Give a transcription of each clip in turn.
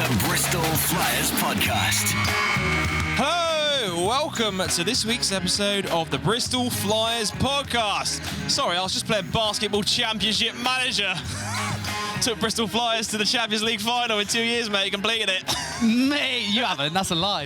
The Bristol Flyers Podcast. Hello, welcome to this week's episode of the Bristol Flyers Podcast. Sorry, I was just playing Basketball Championship Manager. Took Bristol Flyers to the Champions League final in 2 years, mate. Completed it. Mate, you haven't. That's a lie.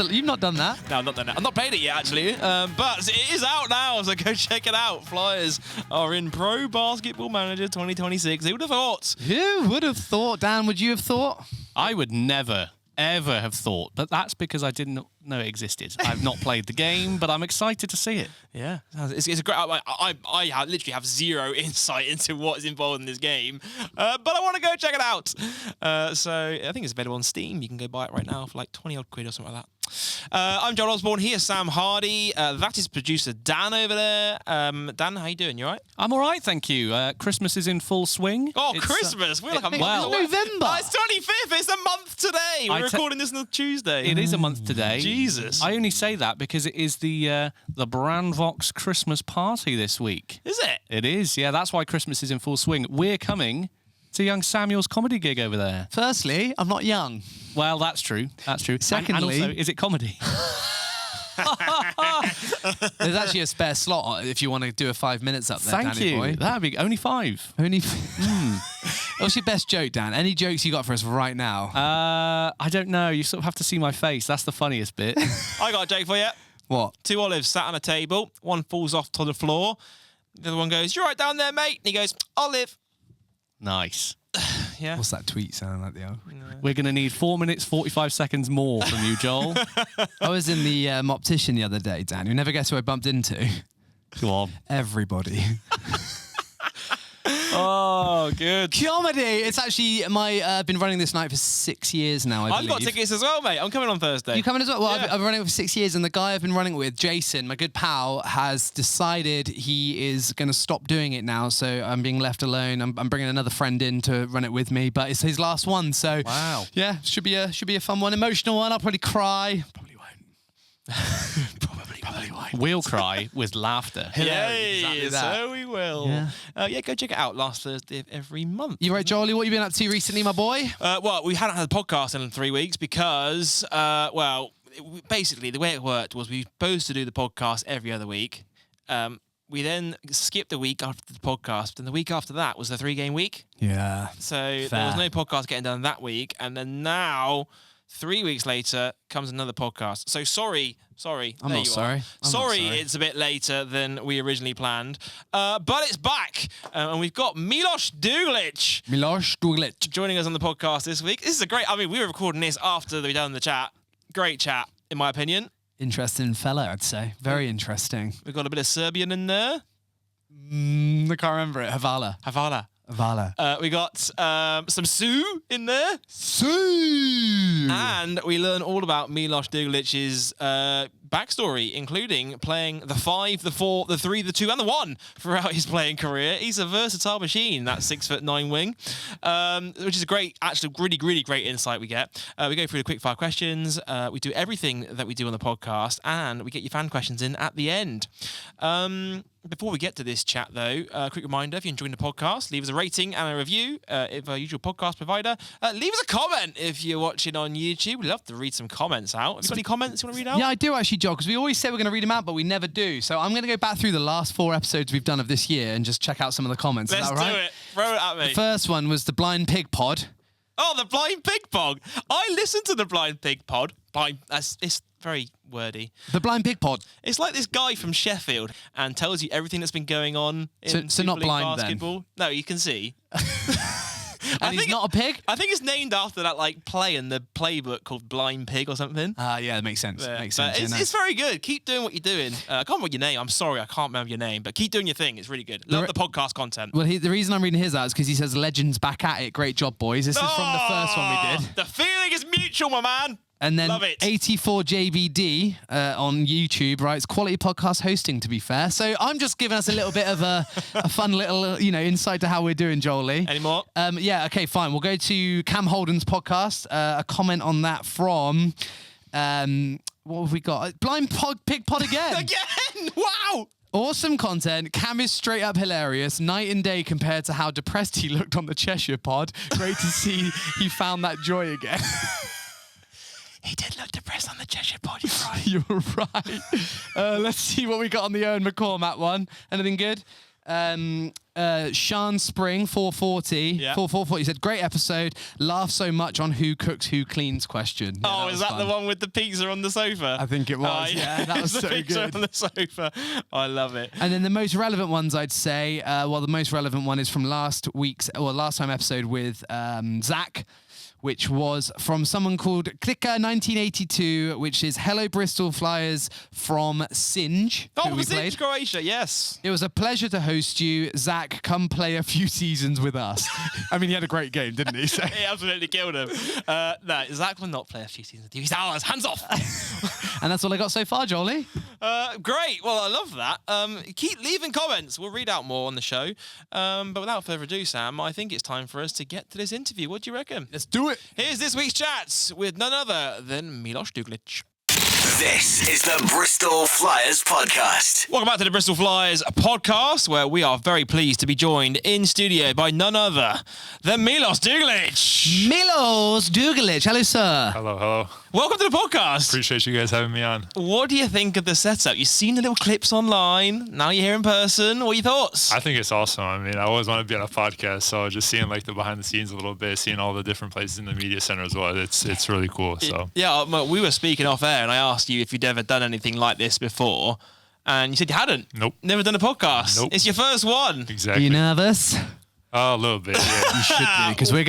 You've not done that. No, I've not done that. I've not played it yet, actually. But it is out now, so go check it out. Flyers are in Pro Basketball Manager 2026. Who would have thought? Who would have thought? Dan, would you have thought? I would never, ever have thought, but that's because I didn't know it existed. I've not played the game, but I'm excited to see it. Yeah, it's a great. I literally have zero insight into what is involved in this game, but I want to go check it out. So I think it's available on Steam. You can go buy it right now for like 20 odd quid or something like that. I'm John Osborne. Here's Sam Hardy. That is producer Dan over there. Dan, how you doing? You all right? I'm all right, thank you. Christmas is in full swing. Oh, it's, Christmas! We're like a month. Well, November. It's 25th. It's a month today. We're recording this on Tuesday. It is a month today. Jesus. I only say that because it is the Brandvox Christmas party this week. Is it? It is, yeah. That's why Christmas is in full swing. We're coming to young Samuel's comedy gig over there. Firstly, I'm not young. Well, that's true. That's true. Secondly, and also, is it comedy? There's actually a spare slot if you want to do a 5 minutes up there, Thank Danny you. boy. That'd be only 5. Only. What's your best joke, Dan? Any jokes you got for us right now? I don't know. You sort of have to see my face. That's the funniest bit. I got a joke for you. What? 2 olives sat on a table. One falls off to the floor. The other one goes, "You're right down there, mate." And he goes, "Olive." Nice. Yeah. What's that tweet sound like, Theo? We're going to need 4 minutes, 45 seconds more from you, Joel. I was in the optician the other day, Dan. You never guess who I bumped into. Go on. Everybody. Oh, good. Comedy. It's actually I've been running this night for 6 years now, I've got tickets as well, mate. I'm coming on Thursday. You coming as well? Well, Yeah. I've been running it for 6 years, and the guy I've been running it with, Jason, my good pal, has decided he is going to stop doing it now. So I'm being left alone. I'm bringing another friend in to run it with me, but it's his last one. So Wow. yeah, should be a fun one, emotional one. I'll probably cry. Probably won't. Probably won't. We'll cry with laughter. Yay, exactly that. so we will. Yeah. Go check it out last Thursday of every month. You right, Jolie? What have you been up to recently, my boy? Well, we hadn't had a podcast in 3 weeks because, basically the way it worked was we were supposed to do the podcast every other week. We then skipped a week after the podcast, and the week after that was the 3-game week. Yeah. So there Fair. was no podcast getting done that week, and then now 3 weeks later comes another podcast. So sorry. I'm there not you sorry. are. I'm not Sorry, sorry. it's a bit later than we originally planned, but it's back, and we've got Miloš Dugalić Miloš Dugalić. joining us on the podcast this week. This is a great. I mean, we were recording this after we done the chat. Great chat, in my opinion. Interesting fellow, I'd say. Very interesting. We've got a bit of Serbian in there. I can't remember it. Havala. We got some Sue in there. See. And we learn all about Miloš Dugalic's backstory, including playing the 5, the 4, the 3, the 2, and the 1 throughout his playing career. He's a versatile machine, that 6'9" wing, which is a great, actually, really, really great insight we get. We go through the quick fire questions. We do everything that we do on the podcast, and we get your fan questions in at the end. Before we get to this chat, though, a quick reminder, if you're enjoying the podcast, leave us a rating and a review if our usual podcast provider. Leave us a comment if you're watching on YouTube. We'd love to read some comments out. Have you got any comments you want to read out? Yeah, I do actually, Joel, because we always say we're going to read them out, but we never do. So I'm going to go back through the last 4 episodes we've done of this year and just check out some of the comments. Let's Is that all right? do it. Throw it at me. The first one was the Blind Pig Pod. Oh, the Blind Pig Pod. I listened to the Blind Pig Pod. It's very wordy. The Blind Pig Pod. It's like this guy from Sheffield and tells you everything that's been going on in So not Super League blind then? basketball. No, you can see. And he's not a pig? I think it's named after that play in the playbook called Blind Pig or something. Yeah, that makes sense. Yeah, Makes but sense. it's very good. Keep doing what you're doing. I can't remember your name. I'm sorry, I can't remember your name. But keep doing your thing. It's really good. Love the podcast content. Well, the reason I'm reading his out is because he says, "Legends back at it. Great job, boys." This is from the first one we did. The feeling is mutual, my man. And then Love it. 84JBD on YouTube writes, "Quality podcast hosting, to be fair." So I'm just giving us a little bit of a fun little, insight to how we're doing, Jolie. Any more? Yeah, okay, fine. We'll go to Cam Holden's podcast. A comment on that from, what have we got? Blind Pig Pod again. Again! Wow! Awesome content. Cam is straight up hilarious. Night and day compared to how depressed he looked on the Cheshire pod. Great to see he found that joy again. He did look depressed on the Cheshire pod, you're right. You're right. Let's see what we got on the Owen McCormack one. Anything good? Sean Spring, 440. Yeah. 440 said, great episode. Laugh so much on who cooks, who cleans question. Yeah, Is that fun. the one with the pizza on the sofa? I think it was. Yeah, that was the so pizza good. on the sofa. I love it. And then the most relevant ones, I'd say, the most relevant one is from last time episode with Zach, which was from someone called Clicker1982, which is Hello Bristol Flyers from Sinj. Oh, who we was it played. Croatia? Yes. It was a pleasure to host you. Zach, come play a few seasons with us. I mean, he had a great game, didn't he? So. He absolutely killed him. No, Zach will not play a few seasons with you. He's ours. Hands off. And that's all I got so far, Jolie. Great. Well, I love that. Keep leaving comments. We'll read out more on the show. But without further ado, Sam, I think it's time for us to get to this interview. What do you reckon? Let's do it. Here's this week's chats with none other than Miloš Dugalić. This is the Bristol Flyers podcast. Welcome back to the Bristol Flyers podcast, where we are very pleased to be joined in studio by none other than Miloš Dugalić. Miloš Dugalić. Hello, sir. Hello. Welcome to the podcast. Appreciate you guys having me on. What do you think of the setup? You've seen the little clips online. Now you're here in person. What are your thoughts? I think it's awesome. I mean, I always want to be on a podcast, so just seeing like the behind the scenes a little bit, seeing all the different places in the media center as well, it's really cool. So Yeah, we were speaking off air, and I asked you if you'd ever done anything like this before, and you said you hadn't. Nope. Never done a podcast. Nope. It's your first one. Are exactly. you nervous? A little bit. Yeah. You should be, because we're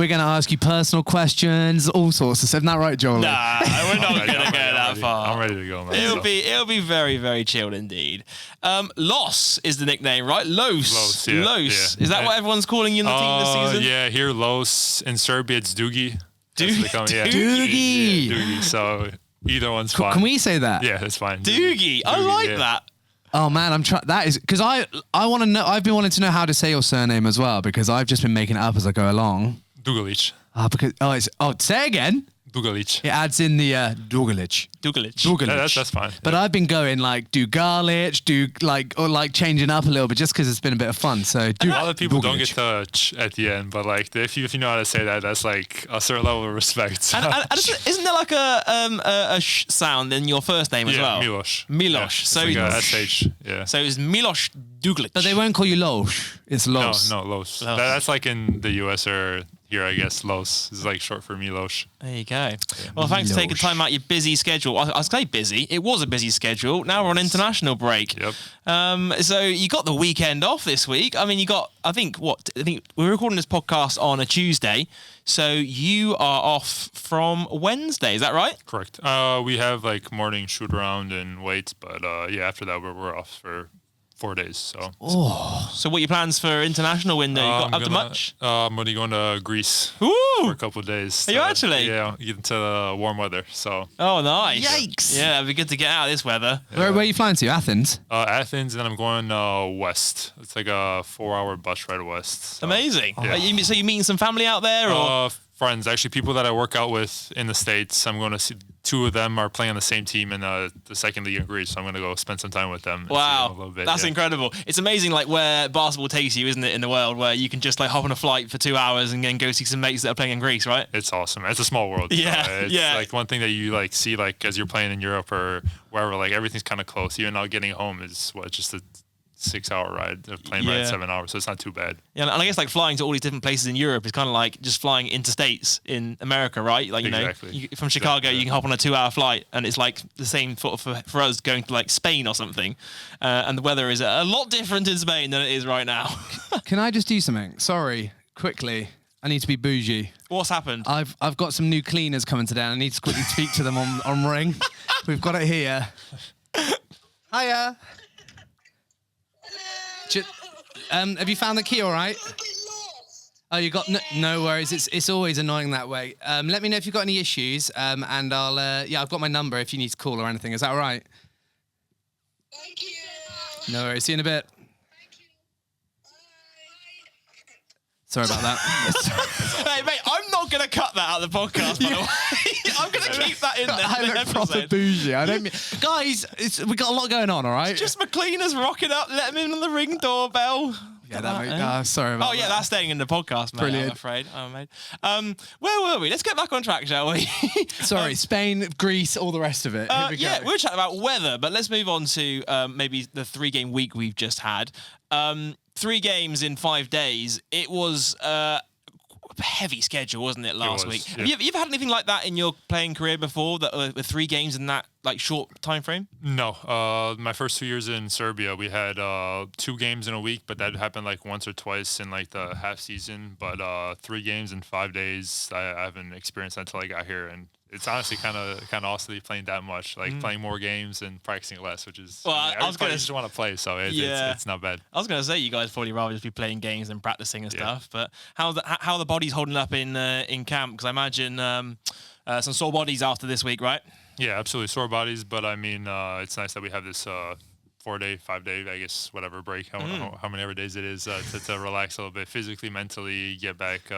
gonna ask you personal questions, all sorts of stuff. Isn't that right, Jolie? Nah, we're not I'm going to ready, go that far. I'm ready to go, man. It'll be very, very chilled indeed. Los is the nickname, right? Los. Los, yeah, Los. yeah. Is that what everyone's calling you in the team this season? Yeah, here Los. In Serbia, it's Dugi. That's what they call me, yeah. Doogie. Yeah, Dugi. So either one's fine. Can we say that? Yeah, that's fine. Doogie. I like yeah. that. Oh man, I'm trying. That is because I want to know. I've been wanting to know how to say your surname as well, because I've just been making it up as I go along. Dugalić. Say again. Dugalić. It adds in the Dugalić. Dugalić. Yeah, that's fine. But I've been going like Dugalić, or changing up a little bit just because it's been a bit of fun. So A lot of people don't get the ch at the end, but like if you know how to say that, that's like a certain level of respect. And isn't there like a sh sound in your first name as well? Miloš. Miloš. Yeah, So it's like a SH. Yeah. So it's Miloš Dugalić. But they won't call you Losh. It's Los. No, Los. That's like in the US or here, I guess. Los is like short for Miloš. There you go. Well, thanks for taking time out your busy schedule. I say busy. It was a busy schedule. Now we're on international break. Yep. So you got the weekend off this week. I mean, I think we're recording this podcast on a Tuesday. So you are off from Wednesday. Is that right? Correct. We have like morning shoot around and weights, but yeah, after that we're off for 4 days. So. So what are your plans for international window? You got up to much? I'm gonna go to Greece Ooh. for a couple of days. Are you actually? Yeah, get into the warm weather. So. Oh, nice. Yikes. Yeah, it'd be good to get out of this weather. Where are you flying to? Athens. Athens, and then I'm going west. It's like a 4-hour bus ride west. So. Amazing. Yeah. So you meeting some family out there? Or? Friends, actually, people that I work out with in the States. I'm going to see 2 of them are playing on the same team in the second league in Greece, so I'm going to go spend some time with them. And see them a little Wow, bit, that's yeah. incredible. It's amazing like where basketball takes you, isn't it, in the world, where you can just like hop on a flight for 2 hours and then go see some mates that are playing in Greece, right? It's awesome. It's a small world. Yeah, so it's yeah. like one thing that you like see like as you're playing in Europe or wherever, like everything's kind of close. Even now getting home is just a 6-hour ride, a plane ride, 7 hours, so it's not too bad. Yeah, and I guess like flying to all these different places in Europe is kind of like just flying interstates in America, right? Like, Exactly. from Chicago, Exactly. you can hop on a 2-hour flight, and it's like the same for us going to like Spain or something. And the weather is a lot different in Spain than it is right now. Can I just do something? Sorry, quickly. I need to be bougie. What's happened? I've got some new cleaners coming today. I need to quickly speak to them on Ring. We've got it here. Hiya. Have you found the key all right? Oh, you got no worries. It's always annoying that way. Let me know if you've got any issues, and I'll I've got my number if you need to call or anything. Is that all right? Thank you. No worries. See you in a bit. Thank you. Bye. Sorry about that. Hey, mate, I'm not going to cut that out of the podcast, by the way. I'm going to keep that in there. I look proper bougie. I don't mean, guys. We got a lot going on. All right. Just McLean's rocking up. Let him in on the ring doorbell. Yeah, sorry about that. Oh, yeah, that's staying in the podcast, mate. Brilliant. I'm afraid. Oh, mate. Where were we? Let's get back on track, shall we? Sorry, Spain, Greece, all the rest of it. Here we go. we'll chat about weather, but let's move on to maybe the 3-game week we've just had. 3 games in 5 days. It was a heavy schedule, wasn't it, last week? Yeah. Have you ever had anything like that in your playing career before, that with 3 games in that like short time frame? No. My first 2 years in Serbia, we had 2 games in a week, but that happened like once or twice in like the half season. But 3 games in 5 days, I haven't experienced until I got here, and it's honestly kind of awesome to be playing that much, like playing more games and practicing less, which is I was gonna just want to play, so it's not bad. I was going to say you guys probably rather just be playing games than practicing and stuff. But how are the bodies holding up in camp? Because I imagine some sore bodies after this week, right? Yeah, absolutely sore bodies, but I mean it's nice that we have this 4-day, 5-day, I guess whatever break, how many ever days it is to relax a little bit, physically, mentally, get back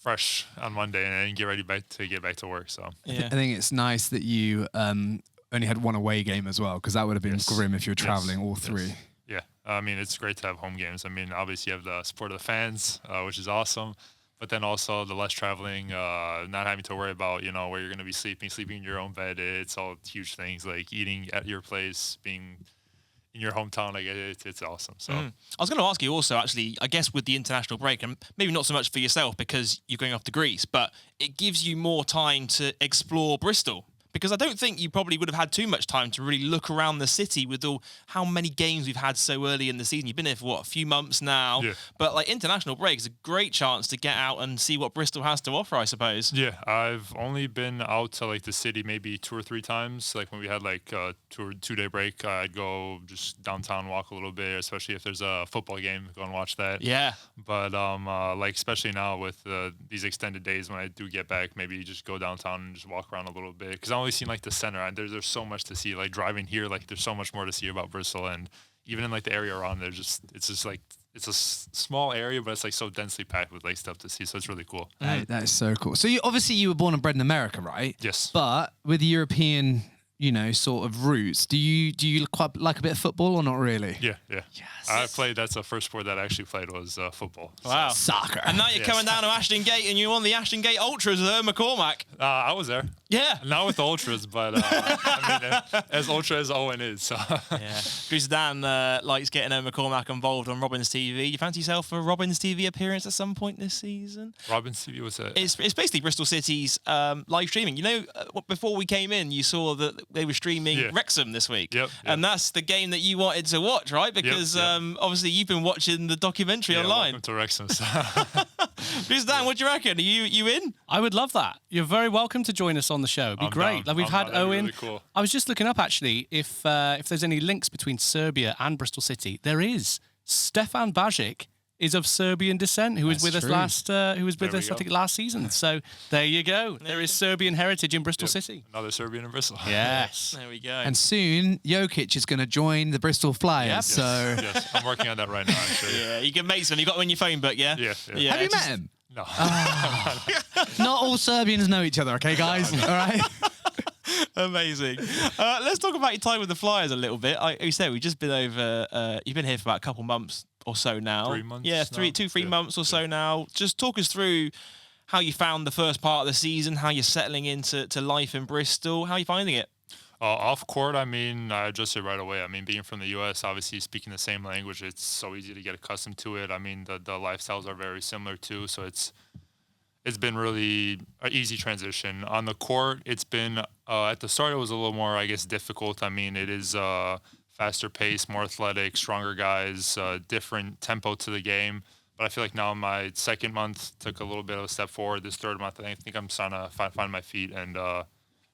fresh on Monday and get ready to get back to work. So I think it's nice that you only had 1 away game as well, because that would have been grim if you were traveling all 3. Yeah, I mean, it's great to have home games. I mean, obviously you have the support of the fans, which is awesome, but then also the less traveling, not having to worry about, where you're going to be sleeping in your own bed. It's all huge things, like eating at your place, being in your hometown. Like it's awesome. So I was going to ask you also, actually, I guess with the international break, and maybe not so much for yourself because you're going off to Greece, but it gives you more time to explore Bristol. Because I don't think you probably would have had too much time to really look around the city with how many games we've had so early in the season. You've been here for a few months now. Yeah. But like international break is a great chance to get out and see what Bristol has to offer, I suppose. yeah, I've only been out to like the city maybe 2 or 3 times. Like when we had like a 2-day break, I'd go just downtown, walk a little bit, especially if there's a football game, go and watch that. Yeah. But like especially now with these extended days, when I do get back, maybe just go downtown and just walk around a little bit, because I only seen like the center, and there's so much to see. Like driving here, like there's so much more to see about Bristol, and even in like the area around there, it's a small area, but it's like so densely packed with like stuff to see. So it's really cool. That is so cool. So you were born and bred in America, right? Yes. But with European, sort of roots, do you quite like a bit of football or not really? Yeah. Yes. That's the first sport that I actually played was football. Wow. Soccer. And now you're coming down to Ashton Gate and you're on the Ashton Gate Ultras with McCormack. I was there. Yeah. Not with the Ultras, but I mean, as ultra as Owen is. So. Yeah. Chris Dan likes getting McCormack involved on Robin's TV. You fancy yourself a Robin's TV appearance at some point this season? Robin's TV was it? It's basically Bristol City's live streaming. Before we came in, you saw that they were streaming Wrexham this week. Yep. And that's the game that you wanted to watch, right? Because obviously you've been watching the documentary online. Welcome to Wrexham. Chris Dan, what do you reckon? Are you in? I would love that. You're very welcome to join us on the show. It'd be great. Down. Like we've had That'd be Owen. really cool. I was just looking up actually if there's any links between Serbia and Bristol City. There is. Stefan Bajic is of Serbian descent, who was with us I think last season. So there you go. There is Serbian heritage in Bristol City. Another Serbian in Bristol. Yes. There we go. And soon, Jokic is going to join the Bristol Flyers. Yep. So Yes, I'm working on that right now. Actually. yeah, you can make some. You got him in your phone book, yeah? Yeah. have you met him? No. Not all Serbians know each other, okay, guys? All right. Amazing. Let's talk about your time with the Flyers a little bit. You said we've just been over. You've been here for about a couple months or so now. 3 months. Yeah, now. 3 months or so now. Just talk us through how you found the first part of the season, how you're settling into life in Bristol. How are you finding it? Off court, I mean, I adjusted right away. I mean, being from the U.S., obviously speaking the same language, it's so easy to get accustomed to it. I mean, the lifestyles are very similar too, so it's been really an easy transition. On the court, it's been at the start it was a little more, I guess, difficult. I mean, it is faster pace, more athletic, stronger guys, different tempo to the game. But I feel like now my second month took a little bit of a step forward. This third month, I think I'm starting to find my feet and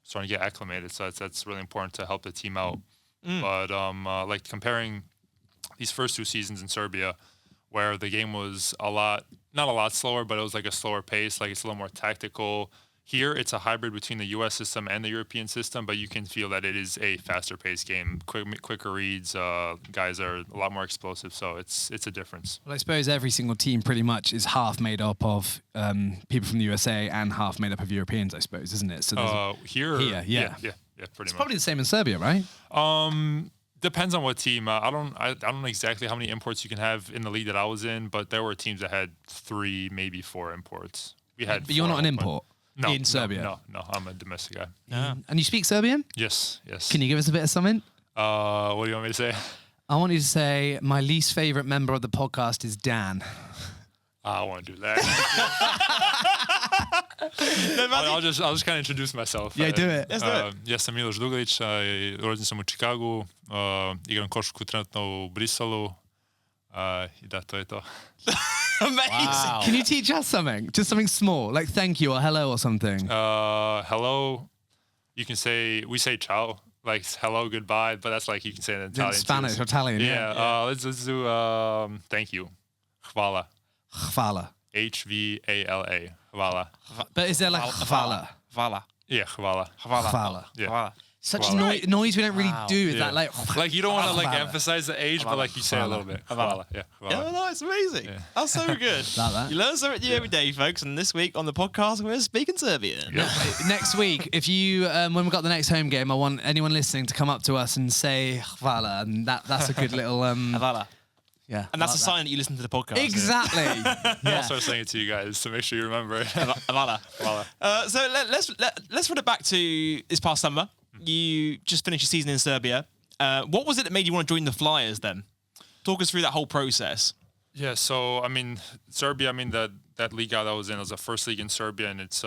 starting to get acclimated. So that's really important to help the team out. But like comparing these first 2 seasons in Serbia, where the game was not a lot slower, but it was like a slower pace. Like it's a little more tactical. Here, it's a hybrid between the U.S. system and the European system, but you can feel that it is a faster-paced game. Quicker reads, guys are a lot more explosive, so it's a difference. Well, I suppose every single team pretty much is half made up of people from the USA and half made up of Europeans, I suppose, isn't it? So here, yeah. pretty It's much. probably the same in Serbia, right? Depends on what team. I don't know exactly how many imports you can have in the league that I was in, but there were teams that had 3, maybe 4 imports. We had. But you're not an import. No, in Serbia. No, I'm a domestic guy. Yeah. And you speak Serbian? Yes. Can you give us a bit of something? What do you want me to say? I want you to say my least favorite member of the podcast is Dan. I won't do that. I'll just kind of introduce myself. Yeah, do it. Let's do it. Ja sam Miloš Dugalić, rođen sam u Chicagu, igram košarku trenutno u Bristolu. I da, to je to. Amazing. Wow. Can you teach us something? Just something small, like thank you or hello or something. Hello, we say ciao, like hello, goodbye, but that's like you can say it in Italian. Spanish or Italian, yeah. Let's do thank you. Hvala. Hvala. Hvala. Hvala. But is there like hvala? Hvala. Yeah, hvala. Hvala. Yeah. Hvala. Such Hvala. noise we don't really do. Is Yeah. that like Like you don't want to like Hvala. emphasize the age, but like you say a little bit. Hvala. Yeah. Oh, Hvala. no, it's amazing. Yeah. That's so good. Like that. You learn something new every day, folks. And this week on the podcast, we're speaking Serbian. Yeah. Next week, if you when we've got the next home game, I want anyone listening to come up to us and say hvala, and that's a good little Hvala. yeah. And that's like a sign that you listen to the podcast. Exactly. I'll yeah. start saying it to you guys to make sure you remember it. Hvala. Hvala. So let's run it back to this past summer. You just finished your season in Serbia. What was it that made you want to join the Flyers then? Talk us through that whole process. Yeah, so I mean, Serbia. I mean that league that I was in was the first league in Serbia, and it's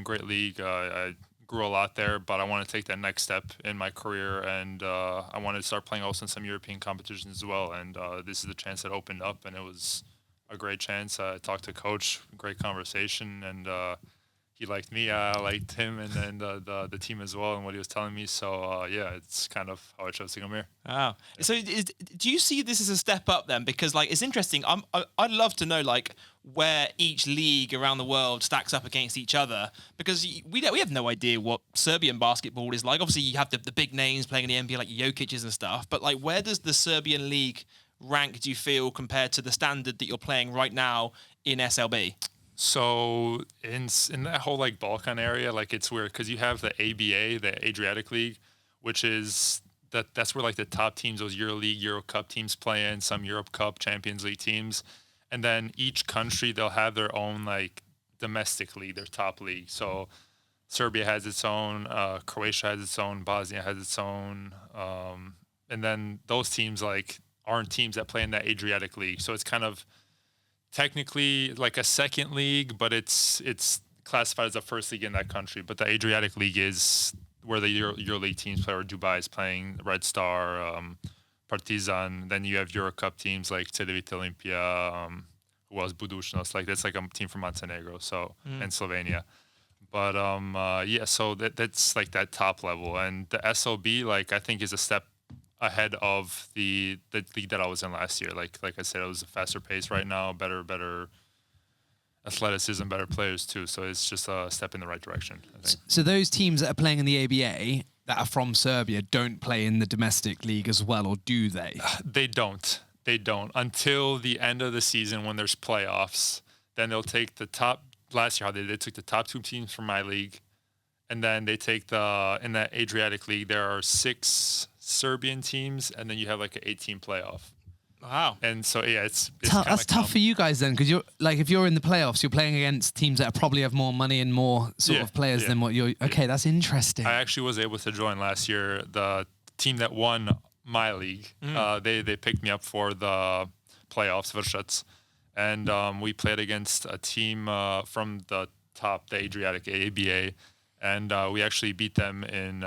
great league. I grew a lot there, but I want to take that next step in my career, and I wanted to start playing also in some European competitions as well. And this is the chance that opened up, and it was a great chance. I talked to coach, great conversation, and he liked me. I liked him, and then the team as well, and what he was telling me. So it's kind of how I chose to come here. Wow. So do you see this as a step up then? Because like it's interesting. I'd love to know like where each league around the world stacks up against each other, because we have no idea what Serbian basketball is like. Obviously, you have the big names playing in the NBA like Jokic's and stuff. But like, where does the Serbian league rank, do you feel, compared to the standard that you're playing right now in SLB? So in that whole like Balkan area, like it's weird because you have the ABA, the Adriatic League, which is that's where like the top teams, those EuroLeague, Euro Cup teams play in, some Europe Cup, Champions League teams, and then each country they'll have their own like domestic league, their top league. So Serbia has its own, Croatia has its own, Bosnia has its own, and then those teams like aren't teams that play in that Adriatic League. So it's kind of technically like a second league, but it's classified as a first league in that country. But the Adriatic League is where the EuroLeague teams play, where Dubai is playing, Red Star, Partizan. Then you have Euro Cup teams like Cedevita Olimpia, who was Budućnost. Like that's like a team from Montenegro, so and Slovenia. But so that's like that top level, and the SLB like I think is a step ahead of the league that I was in last year. Like I said, it was a faster pace right now, better athleticism, better players too. So it's just a step in the right direction, I think. So those teams that are playing in the ABA that are from Serbia don't play in the domestic league as well, or do they? They don't until the end of the season when there's playoffs. Then they'll take the top. Last year, how they took the top 2 teams from my league, and then they take in that Adriatic League, there are 6 Serbian teams, and then you have like an 8-team playoff. Wow. And so it's That's tough for you guys then, because you're like, if you're in the playoffs, you're playing against teams that probably have more money and more sort of players than what you're. Okay, that's interesting. I actually was able to join last year. The team that won my league, they picked me up for the playoffs, Vršac, and we played against a team from the top, the Adriatic ABA, and we actually beat them in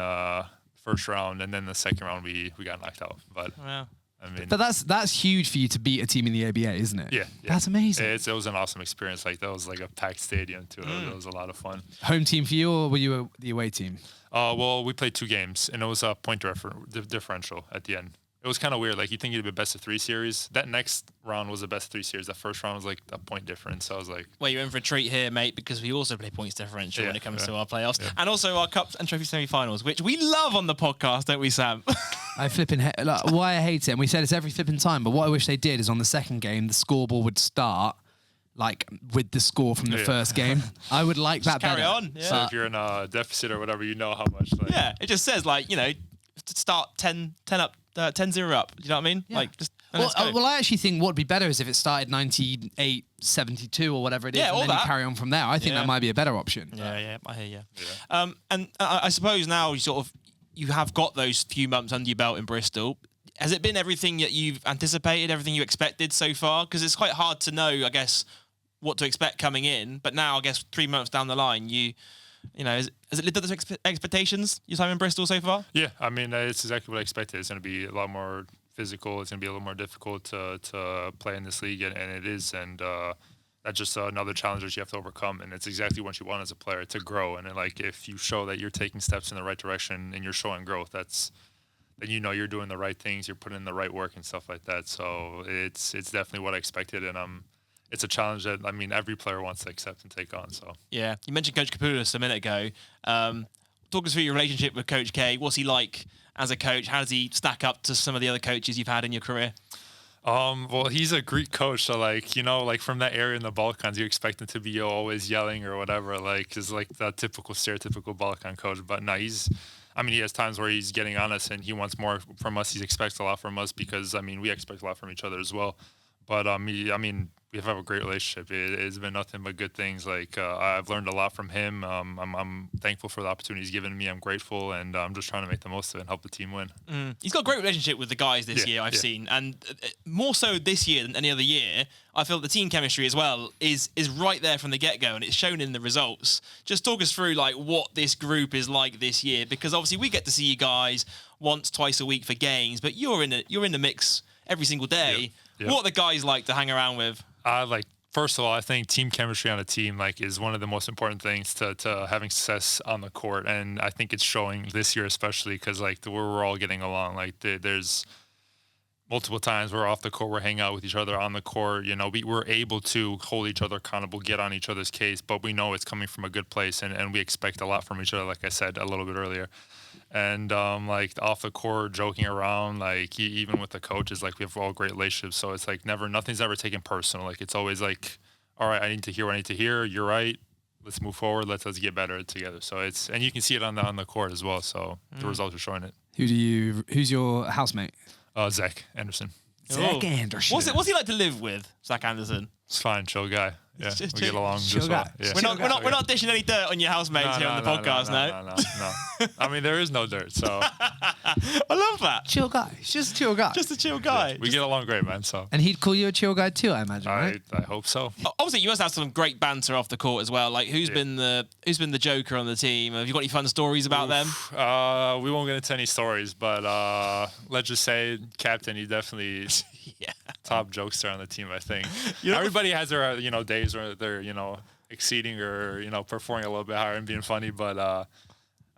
first round, and then the second round we got knocked out. But Wow. I mean, But that's huge for you to beat a team in the ABA, isn't it? yeah. That's amazing. It was an awesome experience. Like that was like a packed stadium too. It was a lot of fun. Home team for you, or were you the away team? Well, we played 2 games, and it was a point differential at the end. it was kind of weird. Like, you think it'd be a best of 3 series. That next round was a best of 3 series. That first round was like a point difference. So I was like, well, you're in for a treat here, mate, because we also play points differential when it comes to our playoffs and also our cups and trophy semi-finals, which we love on the podcast, don't we, Sam? I flipping why I hate it, and we say this every flipping time, but what I wish they did is on the second game, the scoreboard would start like with the score from the first game. I would like that carry better. on. Yeah. so if you're in a deficit or whatever, you know how much. Like, Yeah, it just says like, to start 10 up, 10-0 up. You know what I mean? Yeah. Like just. Well, I actually think what would be better is if it started 98-72 or whatever it is, and then you carry on from there. I think that might be a better option. Yeah, I hear you. Yeah. And I suppose now you have got those few months under your belt in Bristol. Has it been everything that you've anticipated, everything you expected so far? Because it's quite hard to know, I guess, what to expect coming in. But now, I guess, 3 months down the line, has it lived up to expectations, your time in Bristol so far? Yeah, I mean, it's exactly what I expected. It's going to be a lot more physical. It's going to be a little more difficult to play in this league, and it is. And that's just another challenge that you have to overcome. And it's exactly what you want as a player, to grow. And like, if you show that you're taking steps in the right direction and you're showing growth, then you're doing the right things, you're putting in the right work and stuff like that. So it's definitely what I expected, and it's a challenge that, I mean, every player wants to accept and take on. So yeah, you mentioned Coach Kapoulis a minute ago. Talk us through your relationship with Coach K. What's he like as a coach? How does he stack up to some of the other coaches you've had in your career? Well, he's a Greek coach, so like from that area in the Balkans, you expect him to be always yelling or whatever, like is like the typical stereotypical Balkan coach. But no, he has times where he's getting on us and he wants more from us. He expects a lot from us because, we expect a lot from each other as well. But we have a great relationship. It's been nothing but good things. Like, I've learned a lot from him. I'm thankful for the opportunity he's given me. I'm grateful, and I'm just trying to make the most of it and help the team win. He's got a great relationship with the guys this year, I've seen, and more so this year than any other year. I feel the team chemistry as well is right there from the get-go, and it's shown in the results. Just talk us through like what this group is like this year, because obviously we get to see you guys once, twice a week for games, but you're in the mix every single day. Yep. What are the guys like to hang around with? First of all, I think team chemistry on a team is one of the most important things to having success on the court, and I think it's showing this year especially because we're all getting along. There's multiple times we're off the court, we're hanging out with each other on the court. We're able to hold each other accountable, get on each other's case, but we know it's coming from a good place, and we expect a lot from each other, like I said a little bit earlier. And off the court, joking around, even with the coaches, we have all great relationships. So it's nothing's ever taken personal. It's always all right, I need to hear what I need to hear. You're right. Let's move forward. Let's get better together. So and you can see it on the court as well. So the results are showing it. Who's your housemate? Zach Anderson. Zach Anderson. What's he like to live with, Zach Anderson? It's fine, chill guy. Yeah, we get along just well. Yeah. We're not dishing any dirt on your housemates here on the podcast, no. I mean, there is no dirt, so I love that. Chill guy. He's just a chill guy. Just a chill guy. Yeah, we get along great, man. So. And he'd call you a chill guy too, I imagine, right? I hope so. Obviously, you must have some great banter off the court as well. Like, who's been the joker on the team? Have you got any fun stories about them? We won't get into any stories, but let's just say captain, he definitely top jokester on the team. I think everybody has their days where they're exceeding or performing a little bit higher and being funny, but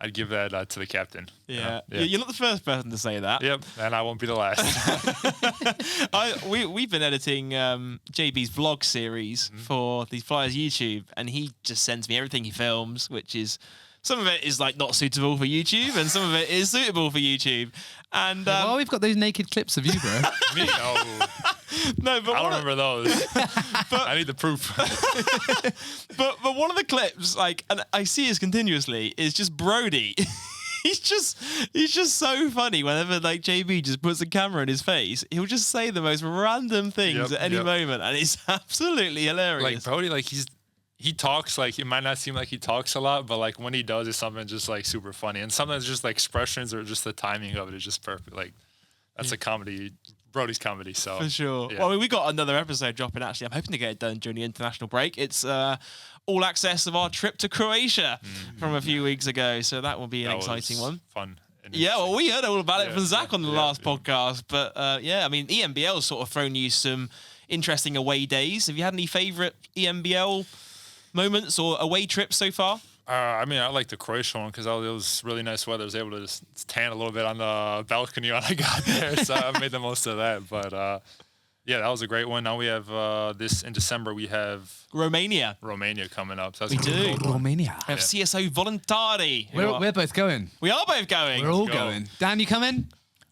I'd give that to the captain. Yeah. You're not the first person to say that. Yep, and I won't be the last. We've been editing JB's vlog series for the Flyers YouTube, and he just sends me everything he films, which is some of it is not suitable for YouTube, and some of it is suitable for YouTube. And we've got those naked clips of you, bro. Me, no. No, but I don't remember those. I need the proof. but one of the clips, and I see this continuously, is just Brody. He's just so funny. Whenever JB just puts a camera in his face, he'll just say the most random things at any moment, and it's absolutely hilarious. Brody, he talks it might not seem like he talks a lot, but when he does, it's something just super funny, and sometimes just expressions or just the timing of it is just perfect. That's a comedy. Brody's comedy, so for sure. Yeah. Well, we got another episode dropping. Actually, I'm hoping to get it done during the international break. It's all access of our trip to Croatia from a few weeks ago, so that will be an exciting one. Fun. Yeah, well, we heard all about it from Zach on the last podcast, but I mean, EMBL's sort of thrown you some interesting away days. Have you had any favourite EMBL moments or away trips so far? I mean, I like the Croatia one because it was really nice weather. I was able to just tan a little bit on the balcony when I got there, so I made the most of that. But yeah, that was a great one. Now we have this in December. We have Romania coming up. So that's We a really do. cool one. Romania. We have CSO Voluntari. We're both going. We are both going. We're all go. going. Dan, you coming?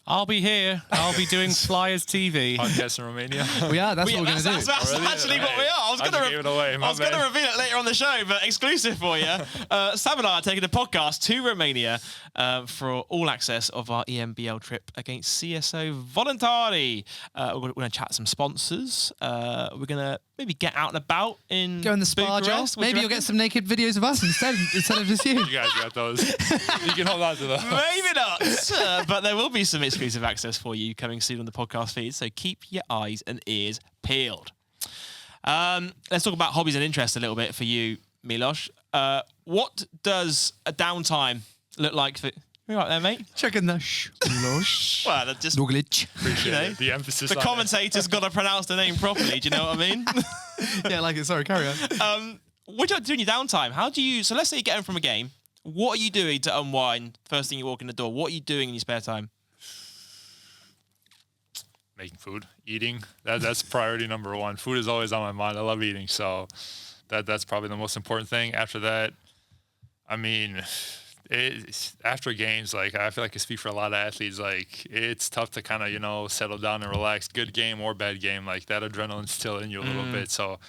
I'll be here. I'll be doing Flyers TV. Podcast in Romania. We are. That's what we're going that's, to do. that's Really? actually what we are. I was I going just gave it away. to My bad. reveal it later on the show, but exclusive for you. Sam and I are taking a podcast to Romania for all access of our EMBL trip against CSO Voluntari. We're going to chat some sponsors. We're going to maybe get out and about in Go in the spa, Joel. Bucharest. What do you Maybe you'll reckon? get some naked videos of us instead of just you. You guys got those. You can hold on to those. Maybe not, but there will be some exclusive access for you coming soon on the podcast feed, so keep your eyes and ears peeled. Let's talk about hobbies and interests a little bit for you, Miloš. What does a downtime look like for you? Right there, mate? Checking the Miloš Well, that just Dugalić. you know, The emphasis the on commentator's got to pronounce the name properly. Do you know what I mean? Yeah, I like it. Sorry, carry on. What do you do in your downtime? How do you? So let's say you get home from a game. What are you doing to unwind? First thing you walk in the door. What are you doing in your spare time? making food, eating. That's priority number one. Food is always on my mind. I love eating, so that's probably the most important thing. After that, I mean, after games, like I feel like I speak for a lot of athletes. Like it's tough to kind of settle down and relax. Good game or bad game, like that adrenaline's still in you a little bit. So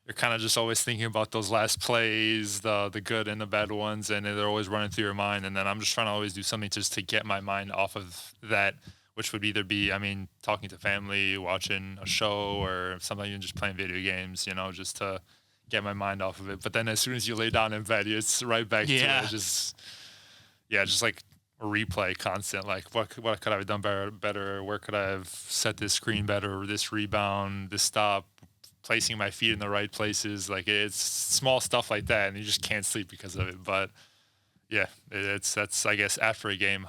you're kind of just always thinking about those last plays, the good and the bad ones, and they're always running through your mind. And then I'm just trying to always do something just to get my mind off of that, which would either be, talking to family, watching a show, or sometimes even just playing video games, just to get my mind off of it. But then as soon as you lay down in bed, it's right back to it. Just like a replay constant. Like, what could I have done better? Where could I have set this screen better? This rebound, this stop, placing my feet in the right places. Like, it's small stuff like that, and you just can't sleep because of it. But yeah, that's I guess after a game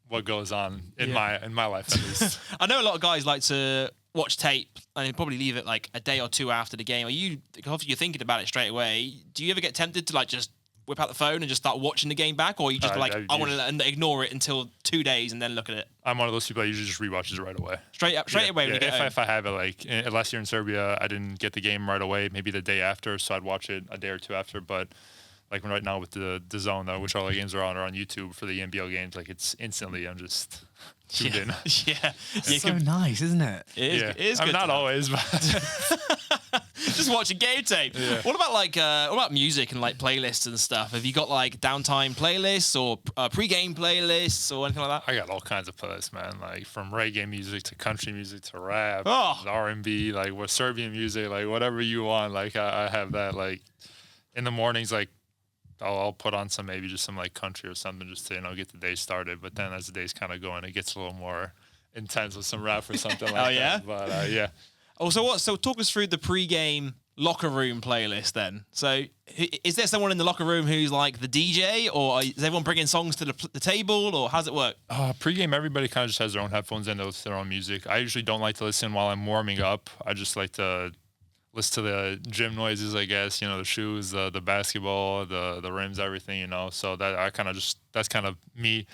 what goes on in my life at least. I know a lot of guys like to watch tape and probably leave it like a day or two after the game. Obviously you're thinking about it straight away. Do you ever get tempted to like just whip out the phone and just start watching the game back, or you just I want to ignore it until 2 days and then look at it? I'm one of those people that usually just rewatches it right away. Straight away when you get home. If I have it, like last year in Serbia, I didn't get the game right away. Maybe the day after, so I'd watch it a day or two after. But like right now with the zone, which all the games are on YouTube for the NBL games, like it's instantly I'm just tuned in. Yeah, It's so nice, isn't it? It is good. Not to always, but just watching game tape. Yeah. What about music and like playlists and stuff? Have you got like downtime playlists or pre-game playlists or anything like that? I got all kinds of playlists, man. Like from reggae music to country music to rap, Oh. R&B, like with Serbian music, like whatever you want. Like I have that. Like in the mornings, like I'll put on some like country or something just to get the day started. But then as the day's kind of going, it gets a little more intense with some rap or something like that. yeah? But yeah. Oh, so talk us through the pre-game locker room playlist then. So is there someone in the locker room who's like the DJ, or is everyone bringing songs to the table, or how's it work? Pre-game, everybody kind of just has their own headphones in, they listen to their own music. I usually don't like to listen while I'm warming up. I just like to listen to the gym noises, I guess, the shoes, the basketball, the rims, everything, So that that's kind of me.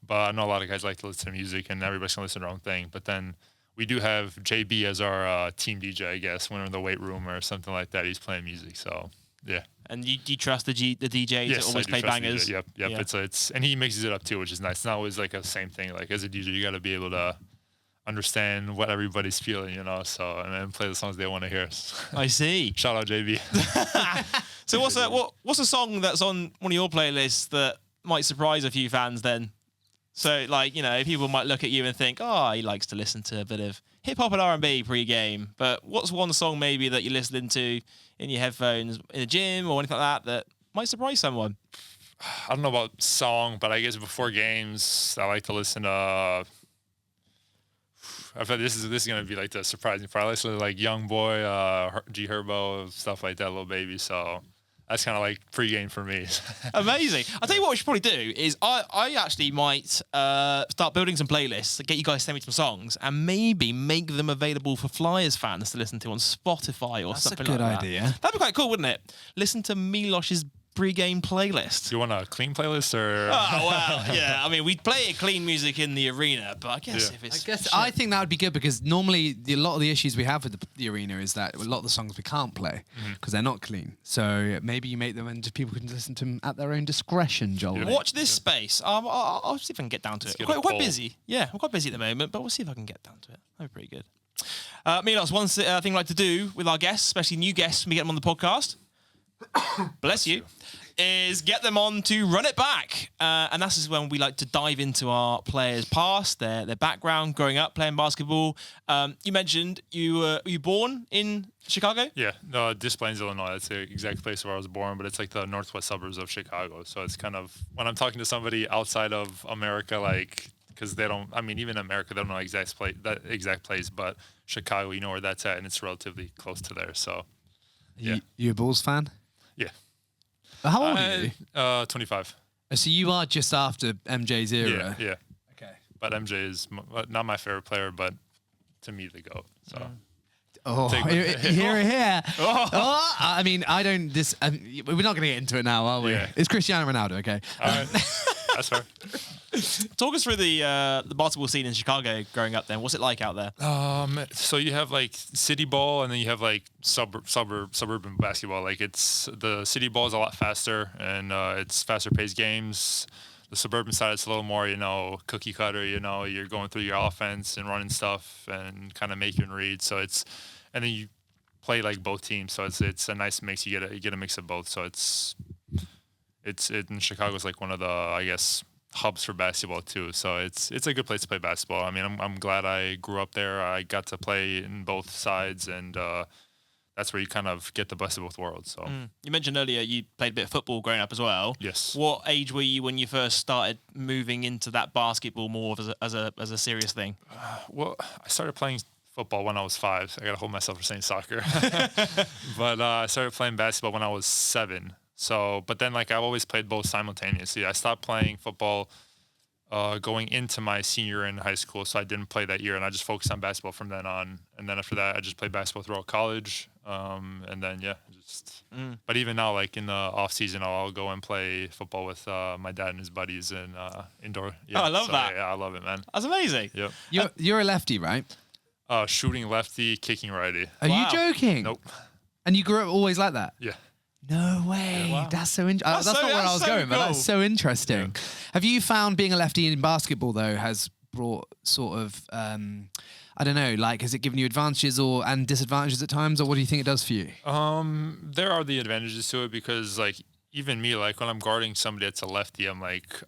But I know a lot of guys like to listen to music, and everybody's going to listen to their own thing. But then we do have JB as our team DJ, I guess, when we're in the weight room or something like that. He's playing music, so yeah. And do you trust the DJ yes, to always play bangers? Yep. Yeah. It's and he mixes it up too, which is nice. It's not always like a same thing. Like as a DJ, you got to be able to understand what everybody's feeling, so and then play the songs they want to hear. I see. Shout out JB. So what's a song that's on one of your playlists that might surprise a few fans then? So like, people might look at you and think, oh, he likes to listen to a bit of hip hop and R&B pre-game. But what's one song maybe that you're listening to in your headphones in the gym or anything like that might surprise someone? I don't know about song, but I guess before games, I like to listen to. I feel this is going to be like the surprising part. I listen to like Young Boy, G Herbo, stuff like that, Little Baby. So that's kind of like pre-game for me. Amazing. I'll tell you what we should probably do is I actually might start building some playlists, get you guys to send me some songs, and maybe make them available for Flyers fans to listen to on Spotify or something like that. That's a good idea. That'd be quite cool, wouldn't it? Listen to Miloš's pre-game playlist? Do you want a clean playlist or? Oh, well, yeah. I mean, we play clean music in the arena, but I guess if it's... I think that would be good because normally a lot of the issues we have with the arena is that a lot of the songs we can't play because they're not clean. So maybe you make them and just people can listen to them at their own discretion, Joel. Watch this space. I'll see if I can get down to it. We're quite busy. Yeah, we're quite busy at the moment, but we'll see if I can get down to it. That'd be pretty good. Miloš, one thing I like to do with our guests, especially new guests when we get them on the podcast, bless you, is get them on to run it back. And this is when we like to dive into our players' past, their background, growing up, playing basketball. You mentioned were you born in Chicago? Yeah, no, Des Plaines, Illinois. That's the exact place where I was born, but it's like the northwest suburbs of Chicago. So it's kind of, when I'm talking to somebody outside of America, like, because they don't, I mean, even in America, they don't know that exact place, but Chicago, you know where that's at, and it's relatively close to there. So, yeah. You a Bulls fan? Yeah. How old are you? 25. So you are just after MJ's era. Yeah. Okay. But MJ is not my favorite player, but to me, the GOAT. So. Oh, here. I mean, I don't. We're not going to get into it now, are we? Yeah. It's Cristiano Ronaldo, okay? All right. That's fair. Talk us through the basketball scene in Chicago growing up then. What's it like out there? So you have like city ball, and then you have like suburban basketball. Like the city ball is a lot faster, and it's faster paced games. The suburban side, it's a little more, cookie cutter. You're going through your offense and running stuff and kind of making reads. So and then you play like both teams. So it's a nice mix. You get a mix of both. So it's in Chicago's like one of the, I guess, hubs for basketball too. So it's a good place to play basketball. I mean, I'm glad I grew up there. I got to play in both sides, and that's where you kind of get the best of both worlds. So you mentioned earlier you played a bit of football growing up as well. Yes. What age were you when you first started moving into that basketball more as a serious thing? Well, I started playing football when I was 5. I gotta hold myself for saying soccer. But I started playing basketball when I was 7. So, but then like I've always played both simultaneously. I stopped playing football going into my senior year in high school, so I didn't play that year, and I just focused on basketball from then on. And then after that, I just played basketball throughout college. And then But even now, like in the off season, I'll go and play football with my dad and his buddies in indoor. Yeah, I love that. Yeah, I love it, man. That's amazing. Yep. You're a lefty, right? Shooting lefty, kicking righty. Are you joking? Nope. And you grew up always like that? Yeah. No way. Yeah, wow. That's so interesting. That's not where I was going, but that's so interesting. Yeah. Have you found being a lefty in basketball, though, has brought sort of, I don't know, like, has it given you advantages and disadvantages at times, or what do you think it does for you? There are the advantages to it because, like, even me, like, when I'm guarding somebody that's a lefty, I'm like,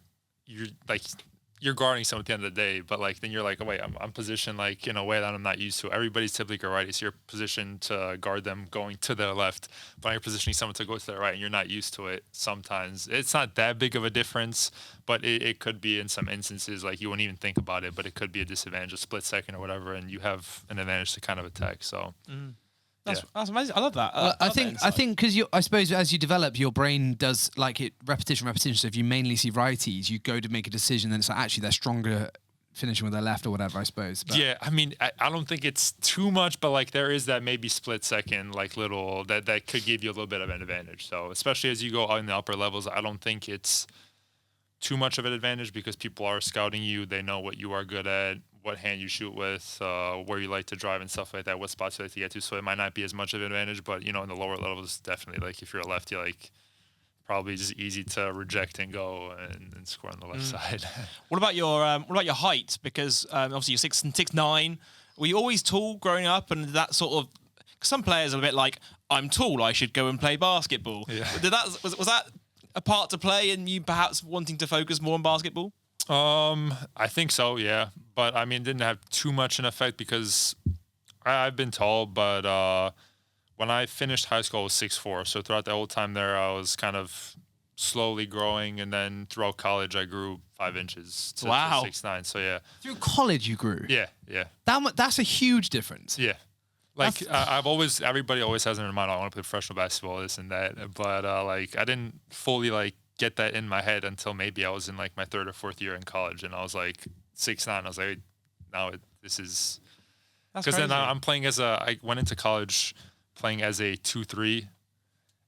you're guarding someone at the end of the day, but like then you're like, oh wait, I'm positioned like in a way that I'm not used to. Everybody's typically a righty, so you're positioned to guard them going to their left, but you're positioning someone to go to their right, and you're not used to it. Sometimes it's not that big of a difference, but it could be in some instances. Like you wouldn't even think about it, but it could be a disadvantage, a split second or whatever, and you have an advantage to kind of attack. So. That's amazing. I love that. I think because I suppose as you develop, your brain does like it repetition. So if you mainly see righties, you go to make a decision, then it's like actually they're stronger finishing with their left or whatever. I suppose. But. Yeah, I mean, I don't think it's too much, but like there is that maybe split second, like little that could give you a little bit of an advantage. So especially as you go out in the upper levels, I don't think it's too much of an advantage because people are scouting you. They know what you are good at, what hand you shoot with, where you like to drive and stuff like that, what spots you like to get to. So it might not be as much of an advantage, but in the lower levels, definitely. Like if you're a lefty, like probably just easy to reject and go and score on the left side. What about your height? Because obviously you're 6'9". Were you always tall growing up, and that sort of? Cause some players are a bit like, I'm tall, I should go and play basketball. Yeah. Was that a part to play in you perhaps wanting to focus more on basketball? I think so, yeah. But I mean, it didn't have too much an effect because I've been tall, but when I finished high school, I was 6'4". So throughout the whole time there, I was kind of slowly growing. And then throughout college, I grew 5 inches to 6'9". So yeah. Through college, you grew? Yeah. That's a huge difference. Yeah. Like everybody always has in their mind, I want to play professional basketball, this and that. But like, I didn't fully like get that in my head until maybe I was in like my 3rd or 4th year in college, and I was like 6'9". I was like, this is because then I'm playing I went into college playing as a 2-3,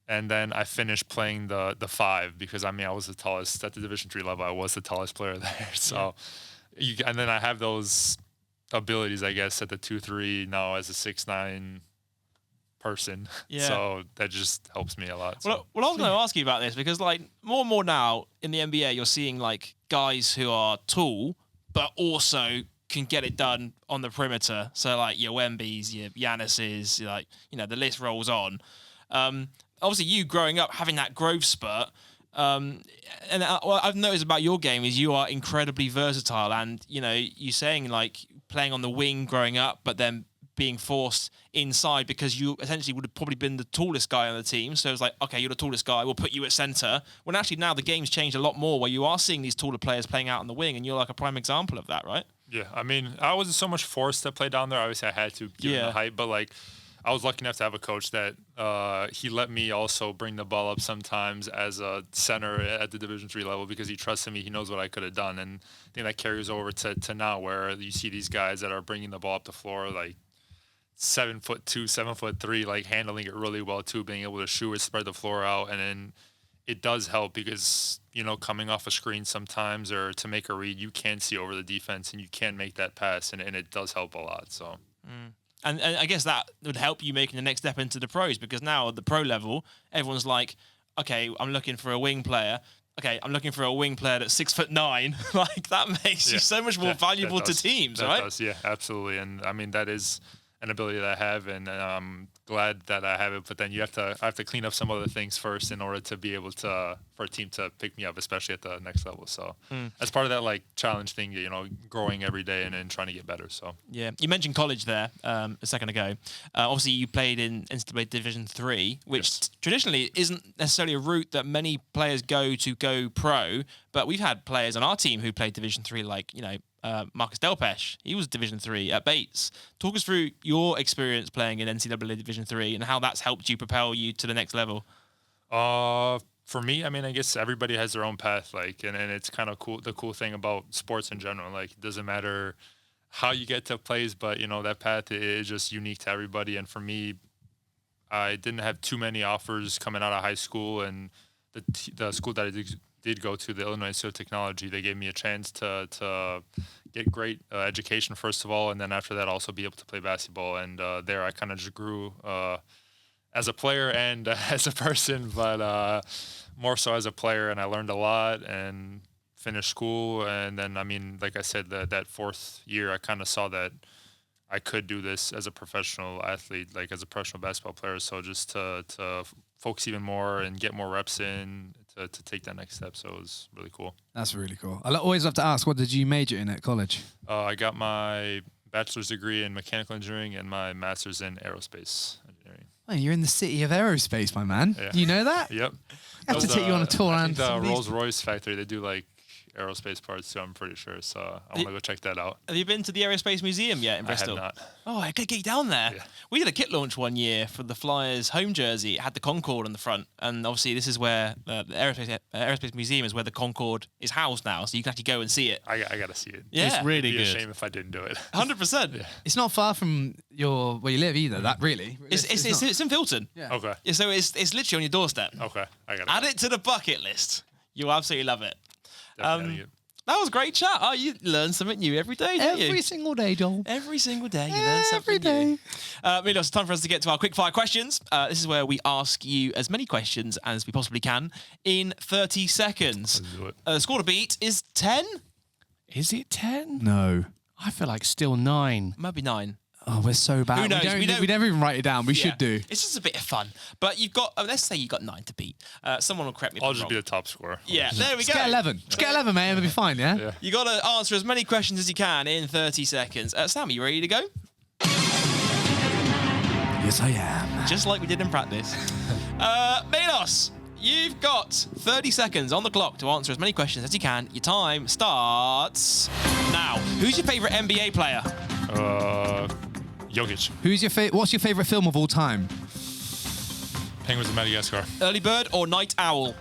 And then I finished playing the 5 because I was the tallest at the Division 3 level. I was the tallest player there. So, and then I have those abilities, I guess, at the 2-3 now as a 6'9" person. Yeah. So that just helps me a lot. So. Well, I was going to ask you about this because, like, more and more now in the NBA, you're seeing like guys who are tall but also can get it done on the perimeter. So like your Wemby's, your Giannis's, like, you know, the list rolls on. Obviously, you growing up having that growth spurt. And what I've noticed about your game is you are incredibly versatile, and you know, you're saying like playing on the wing growing up, but then being forced inside because you essentially would have probably been the tallest guy on the team. So it's like, okay, you're the tallest guy, we'll put you at center. When actually now the game's changed a lot more where you are seeing these taller players playing out on the wing, and you're like a prime example of that, right? Yeah, I mean, I wasn't so much forced to play down there. Obviously, I had to given the height, but like I was lucky enough to have a coach that he let me also bring the ball up sometimes as a center at the Division 3 level because he trusted me. He knows what I could have done, and I think that carries over to now where you see these guys that are bringing the ball up the floor like 7'2", 7'3", like handling it really well too, being able to shoot it, spread the floor out, and then it does help because, you know, coming off a screen sometimes or to make a read, you can see over the defense and you can make that pass, and it does help a lot. So. And I guess that would help you making the next step into the pros, because now at the pro level, everyone's like, okay, I'm looking for a wing player. Okay, I'm looking for a wing player that's 6'9". Like that makes you so much more valuable to teams, right? Does, yeah, absolutely. And I mean, that is an ability that I have, and I'm glad that I have it. But then I have to clean up some other things first in order to be able to, for a team to pick me up, especially at the next level. So as part of that like challenge thing, you know, growing every day and trying to get better. So yeah, you mentioned college there a second ago. Obviously, you played in NCAA Division 3, which traditionally isn't necessarily a route that many players go pro. But we've had players on our team who played Division 3, like, you know, Marcus Delpesh. He was Division 3 at Bates. Talk us through your experience playing in NCAA Division 3 and how that's helped you propel you to the next level. For me, I mean, I guess everybody has their own path, like, and it's kind of cool. The cool thing about sports in general, like, it doesn't matter how you get to plays, but you know that path is just unique to everybody. And for me, I didn't have too many offers coming out of high school, and the school that I did go to, the Illinois Institute of Technology, they gave me a chance to get great education first of all, and then after that also be able to play basketball. And there I kind of just grew as a player and as a person, but more so as a player. And I learned a lot and finished school. And then, I mean, like I said, that fourth year, I kind of saw that I could do this as a professional athlete, like as a professional basketball player. So just to focus even more and get more reps in to take that next step. So it was really cool. That's really cool. I always love to ask, what did you major in at college? I got my bachelor's degree in mechanical engineering and my master's in aerospace engineering. Oh, you're in the city of aerospace, my man. Yeah. Do you know that? Yep. I have to take you on a tour around the Rolls-Royce factory, they do like aerospace parts too, I'm pretty sure. So I want to go check that out. Have you been to the Aerospace Museum yet in Bristol? I have not. Oh, I could get you down there. Yeah. We did a kit launch one year for the Flyers home jersey. It had the Concorde on the front, and obviously this is where the Aerospace Museum is where the Concorde is housed now, so you can actually go and see it. I got to see it. Yeah. It's really It'd be good. a shame if I didn't do it. 100%. Yeah. It's not far from where you live either. That really. It's in Filton. Yeah. Okay. Yeah, so it's literally on your doorstep. Okay. I got Add it to the bucket list. You'll absolutely love it. Definitely. That was a great chat. Oh, you learn something new every day, don't you? Every single day, Joel. Every single day, you learn something Every day. new. Miloš, it's time for us to get to our quick-fire questions. This is where we ask you as many questions as we possibly can in 30 seconds. Let's do it. The score to beat is 10. Is it 10? No. I feel like still 9. Maybe 9. Oh, we're so bad. Who knows? We never even write it down. We Yeah. should do. It's just a bit of fun. But you've got, let's say you've got 9 to beat. Someone will correct me if I'll I'm just wrong. be the top scorer. Yeah, there we Let's go. get 11. Let's get 11, mate. It'll be fine, yeah? Yeah. You got to answer as many questions as you can in 30 seconds. Sam, are you ready to go? Yes, I am. Just like we did in practice. Miloš, you've got 30 seconds on the clock to answer as many questions as you can. Your time starts now. Who's your favourite NBA player? Jokic. What's your favorite film of all time? Penguins of Madagascar. Early bird or night owl?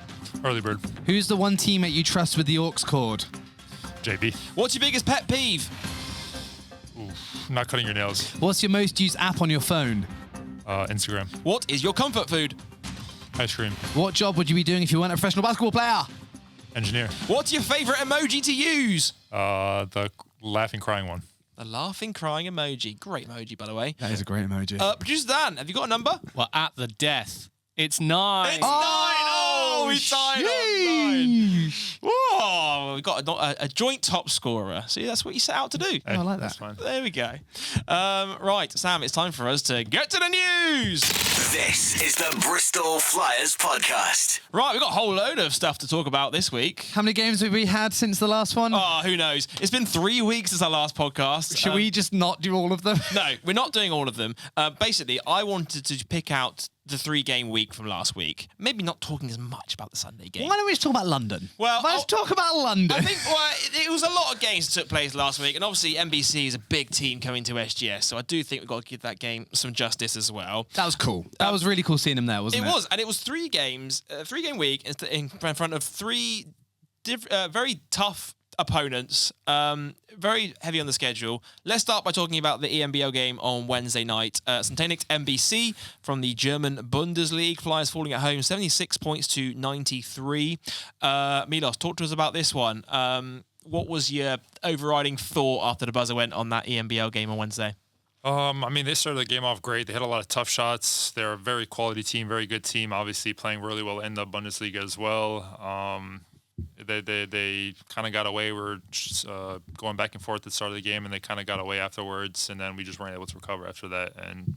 Early bird. Who's the one teammate you trust with the aux cord? JB. What's your biggest pet peeve? Not cutting your nails. What's your most used app on your phone? Instagram. What is your comfort food? Ice cream. What job would you be doing if you weren't a professional basketball player? Engineer. What's your favourite emoji to use? The laughing, crying one. The laughing, crying emoji. Great emoji, by the way. That is a great emoji. Producer Dan, have you got a number? Well, at the death, it's 9. It's 9! Oh, we tied on 9. Whoa, we've got a joint top scorer. See, that's what you set out to do. I like that. That's fine. There we go. Right, Sam, it's time for us to get to the news. This is the Bristol Flyers podcast. Right, we've got a whole load of stuff to talk about this week. How many games have we had since the last one? Oh, who knows? It's been 3 weeks since our last podcast. Should we just not do all of them? No, we're not doing all of them. Basically, I wanted to pick out the 3-game week from last week. Maybe not talking as much about the Sunday game. Why don't we just talk about London? Well, let's talk about London. I think it was a lot of games that took place last week, and obviously MBC is a big team coming to SGS, so I do think we've got to give that game some justice as well. That was cool. That was really cool seeing him there, wasn't it? It was, and it was 3 games, 3-game week in front of 3 very tough opponents, very heavy on the schedule. Let's start by talking about the EMBL game on Wednesday night. Syntainics MBC from the German Bundesliga. Flyers falling at home 76 points to 93. Miloš, talk to us about this one. What was your overriding thought after the buzzer went on that EMBL game on Wednesday? I mean, they started the game off great. They hit a lot of tough shots. They're a very quality team, very good team, obviously playing really well in the Bundesliga as well. They kind of got away. We were just, going back and forth at the start of the game, and they kind of got away afterwards, and then we just weren't able to recover after that. And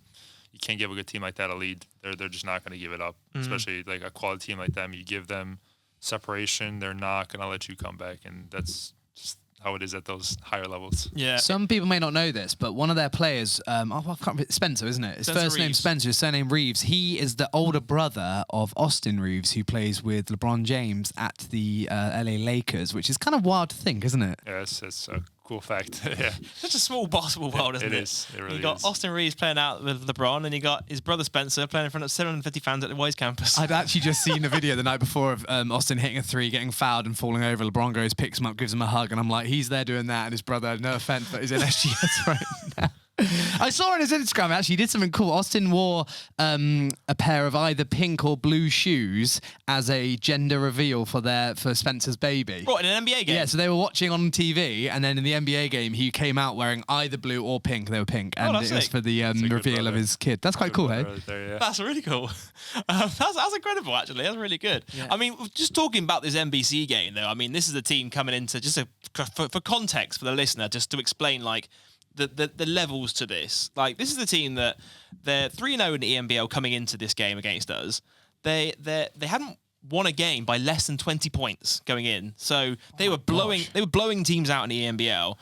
you can't give a good team like that a lead. They're just not going to give it up, especially like a quality team like them. You give them separation, they're not going to let you come back, and that's just how it is at those higher levels. Yeah. Some people may not know this, but one of their players, I can't remember, Spencer, isn't it? His Spencer first name Reeves. Spencer, his surname Reeves. He is the older brother of Austin Reeves, who plays with LeBron James at the LA Lakers, which is kind of wild to think, isn't it? Yes, it's a cool fact. Yeah. Such a small basketball world, isn't it? It is. It really You got is. Austin Reeves playing out with LeBron, and you got his brother Spencer playing in front of 750 fans at the Wise campus. I'd actually just seen a video the night before of Austin hitting a 3, getting fouled and falling over. LeBron goes, picks him up, gives him a hug, and I'm like, he's there doing that, and his brother, no offense, but he's in SGS right now. I saw on his Instagram, actually, he did something cool. Austin wore a pair of either pink or blue shoes as a gender reveal for Spencer's baby. What, in an NBA game? Yeah, so they were watching on TV, and then in the NBA game, he came out wearing either blue or pink. They were pink, and that's it was sick. for the a good reveal of brother. his kid. That's quite cool, hey? Right there, yeah. That's really cool. That's incredible, actually. That's really good. Yeah. I mean, just talking about this NBC game, though, I mean, this is a team coming into, for context for the listener, just to explain, like, the levels to this. Like, this is the team that they're 3-0 in the EMBL coming into this game against us. They hadn't won a game by less than 20 points going in. So they were blowing teams out in the EMBL.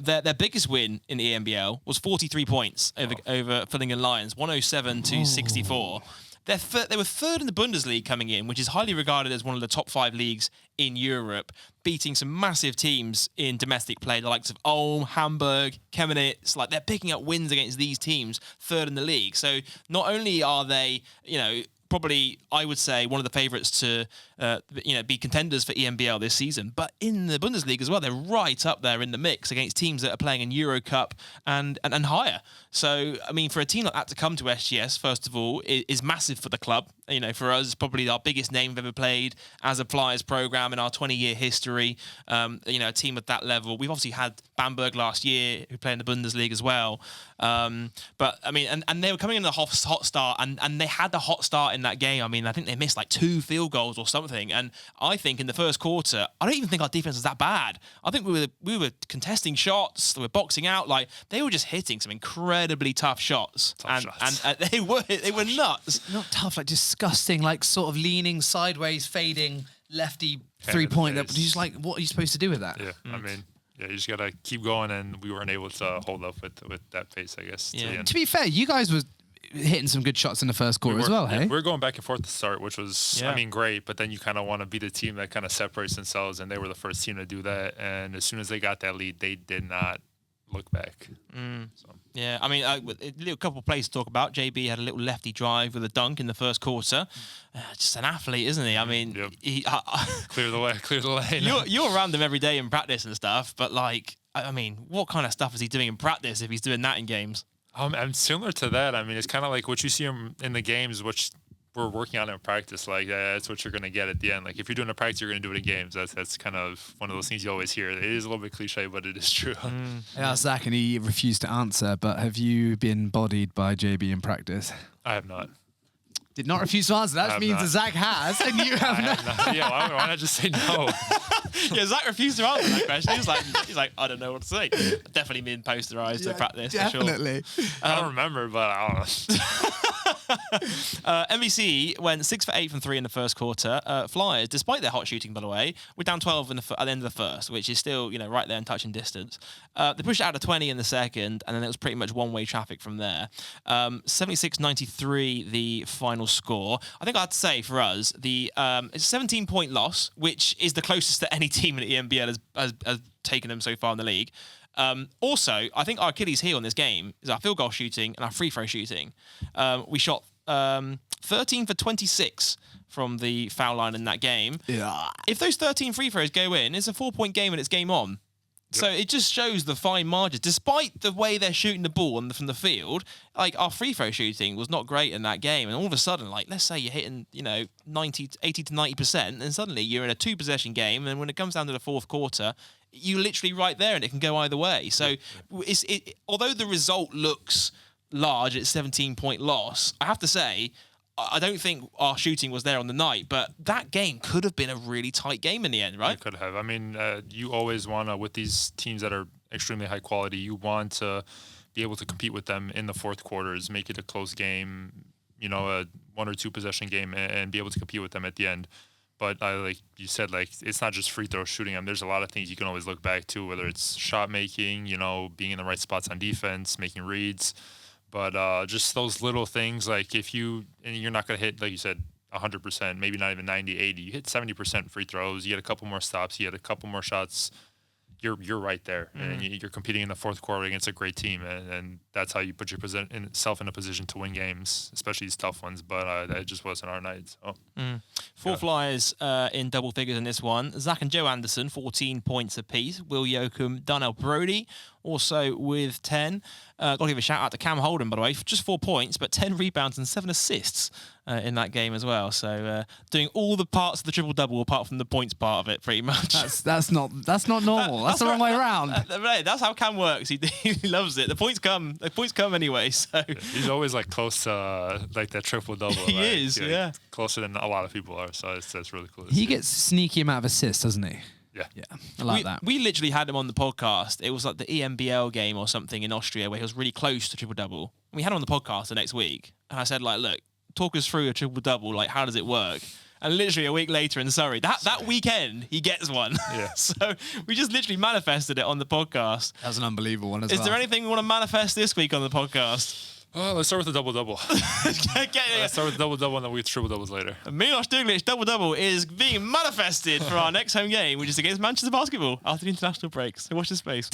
Their biggest win in the EMBL was 43 points over Villingen Lions, 107 to 64. They were third in the Bundesliga coming in, which is highly regarded as one of the top 5 leagues in Europe, beating some massive teams in domestic play, the likes of Ulm, Hamburg, Chemnitz. Like, they're picking up wins against these teams, third in the league. So not only are they, probably, I would say, one of the favourites to, be contenders for EMBL this season. But in the Bundesliga as well, they're right up there in the mix against teams that are playing in Euro Cup and higher. So, I mean, for a team like that to come to SGS, first of all, is massive for the club. For us, probably our biggest name we've ever played as a Flyers program in our 20-year history. A team at that level. We've obviously had Bamberg last year, who play in the Bundesliga as well. But, I mean, and they were coming in a hot start, and they had the hot start in that game. I mean, I think they missed like 2 field goals or something. And I think in the first quarter, I don't even think our defense was that bad. I think we were contesting shots, we were boxing out. Like, they were just hitting some incredibly tough shots. And they were nuts. Not tough, like disgusting, like sort of leaning sideways, fading lefty 3-point. Just like, what are you supposed to do with that? Yeah, I mean, you just got to keep going, and we weren't able to hold up with that pace, I guess. Yeah. To the end. To be fair, you guys were hitting some good shots in the first quarter as well, hey? We were going back and forth to start, which was, Yeah. I mean, great, but then you kind of want to be the team that kind of separates themselves, and they were the first team to do that. And as soon as they got that lead, they did not look back. So. Yeah, I mean, a couple of plays to talk about. JB had a little lefty drive with a dunk in the first quarter. Just an athlete, isn't he? I mean, Yep. Clear the lane. you're around him every day in practice and stuff, but like, I mean, what kind of stuff is he doing in practice if he's doing that in games? I'm similar to that. I mean, it's kind of like what you see him in the games, which we're working on it in practice. Like that's what you're gonna get at the end. Like if you're doing a practice, you're gonna do it in games. That's kind of one of those things you always hear. It is a little bit cliche, but it is true. Yeah, Zach, and he refused to answer. But have you been bodied by JB in practice? I have not. Did not refuse to answer. That means that Zach has, and you have not. Yeah, why not just say no? Yeah, Zach refused to answer that question. He's like, I don't know what to say. Definitely been posterized to practice. Definitely. For sure. I don't remember, but I don't know. MBC went 6 for 8 from 3 in the first quarter. Flyers, despite their hot shooting, by the way, were down 12 at the end of the first, which is still, right there in touching distance. They pushed it out to 20 in the second, and then it was pretty much one-way traffic from there. 76-93, the final score. I think I'd say for us, it's a 17-point loss, which is the closest that any team in the EMBL has taken them so far in the league. Also, I think our Achilles heel in this game is our field goal shooting and our free throw shooting. We shot 13 for 26 from the foul line in that game. Yeah. If those 13 free throws go in, it's a 4-point game and it's game on. So it just shows the fine margins. Despite the way they're shooting the ball from the field, like our free throw shooting was not great in that game. And all of a sudden, like let's say you're hitting, 80 to 90%, and suddenly you're in a 2-possession game. And when it comes down to the fourth quarter, you're literally right there, and it can go either way. So although the result looks large, it's 17-point loss, I have to say, I don't think our shooting was there on the night, but that game could have been a really tight game in the end, right? It could have. I mean, you always want to, with these teams that are extremely high quality, you want to be able to compete with them in the fourth quarters, make it a close game, a 1 or 2 possession game, and be able to compete with them at the end. But like you said, like it's not just free throw shooting. There's a lot of things you can always look back to, whether it's shot making, being in the right spots on defense, making reads. But just those little things, like you're not going to hit, like you said, 100%, maybe not even 90, 80. You hit 70% free throws. You get a couple more stops. You get a couple more shots. You're right there. And you're competing in the fourth quarter against a great team. And that's how you put yourself in a position to win games, especially these tough ones. But that just wasn't our night. So. 4 Flyers in double figures in this one. Zach and Joe Anderson, 14 points apiece. Will Yoakum, Donnell Brody, also with 10. Got to give a shout out to Cam Holden, by the way, for just 4 points, but 10 rebounds and 7 assists in that game as well. So doing all the parts of the triple-double apart from the points part of it, pretty much. That's not normal. That's the wrong way around. That's how Cam works. He loves it. The points come anyway. So he's always like close to like that triple-double. He is, yeah. Closer than a lot of people are. So that's really cool. He gets sneaky amount of assists, doesn't he? Yeah. I like that. We literally had him on the podcast. It was like the EMBL game or something in Austria where he was really close to triple-double. We had him on the podcast the next week. And I said, like, look, talk us through a triple-double. Like, how does it work? And literally a week later in Surrey, that weekend, he gets one. Yeah. So we just literally manifested it on the podcast. That's an unbelievable one as well. Is there anything we want to manifest this week on the podcast? Let's start with the double-double. Let's start with the double-double and then we get triple-doubles later. Miloš Dugalić double-double is being manifested for our next home game, which is against Manchester Basketball after the international break. So watch this space.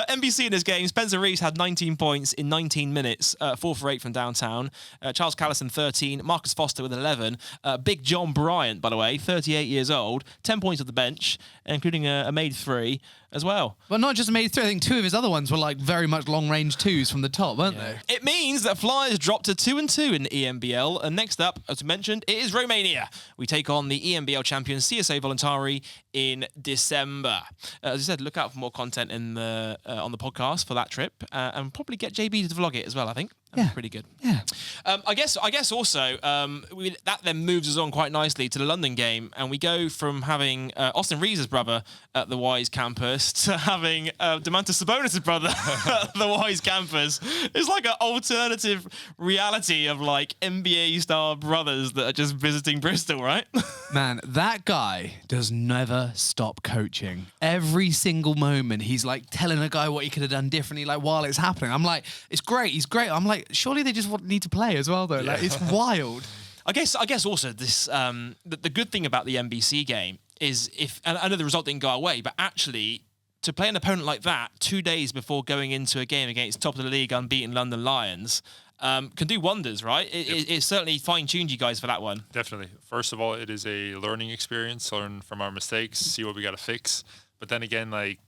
NBC in this game, Spencer Reese had 19 points in 19 minutes, 4 for 8 from downtown. Charles Callison, 13. Marcus Foster with 11. Big John Bryant, by the way, 38 years old, 10 points off the bench, including a made 3 as well. Well, not just a made 3. I think 2 of his other ones were like very much long-range 2s from the top, weren't they? It means that Flyers dropped to 2-2 in the EMBL. And next up, as mentioned, it is Romania. We take on the EMBL champion CSA Voluntari in December. As I said, look out for more content in the on the podcast for that trip, and probably get JB to vlog it as well. I think. That'd be pretty good. Yeah. I guess also that then moves us on quite nicely to the London game, and we go from having Austin Reeves' brother at the Wise campus to having Domantas Sabonis' brother at the Wise campus. It's like an alternative reality of like NBA star brothers that are just visiting Bristol, right? Man, that guy does never stop coaching. Every single moment, he's like telling a guy what he could have done differently, like while it's happening. I'm like, it's great. He's great. I'm like, surely they just need to play as well, though. Like, it's wild. I guess also this the good thing about the NBC game is and I know the result didn't go our way, but actually to play an opponent like that 2 days before going into a game against top of the league unbeaten London Lions can do wonders, right? It certainly fine-tuned you guys for that one. Definitely. First of all, it is a learning experience. Learn from our mistakes, see what we got to fix. But then again, like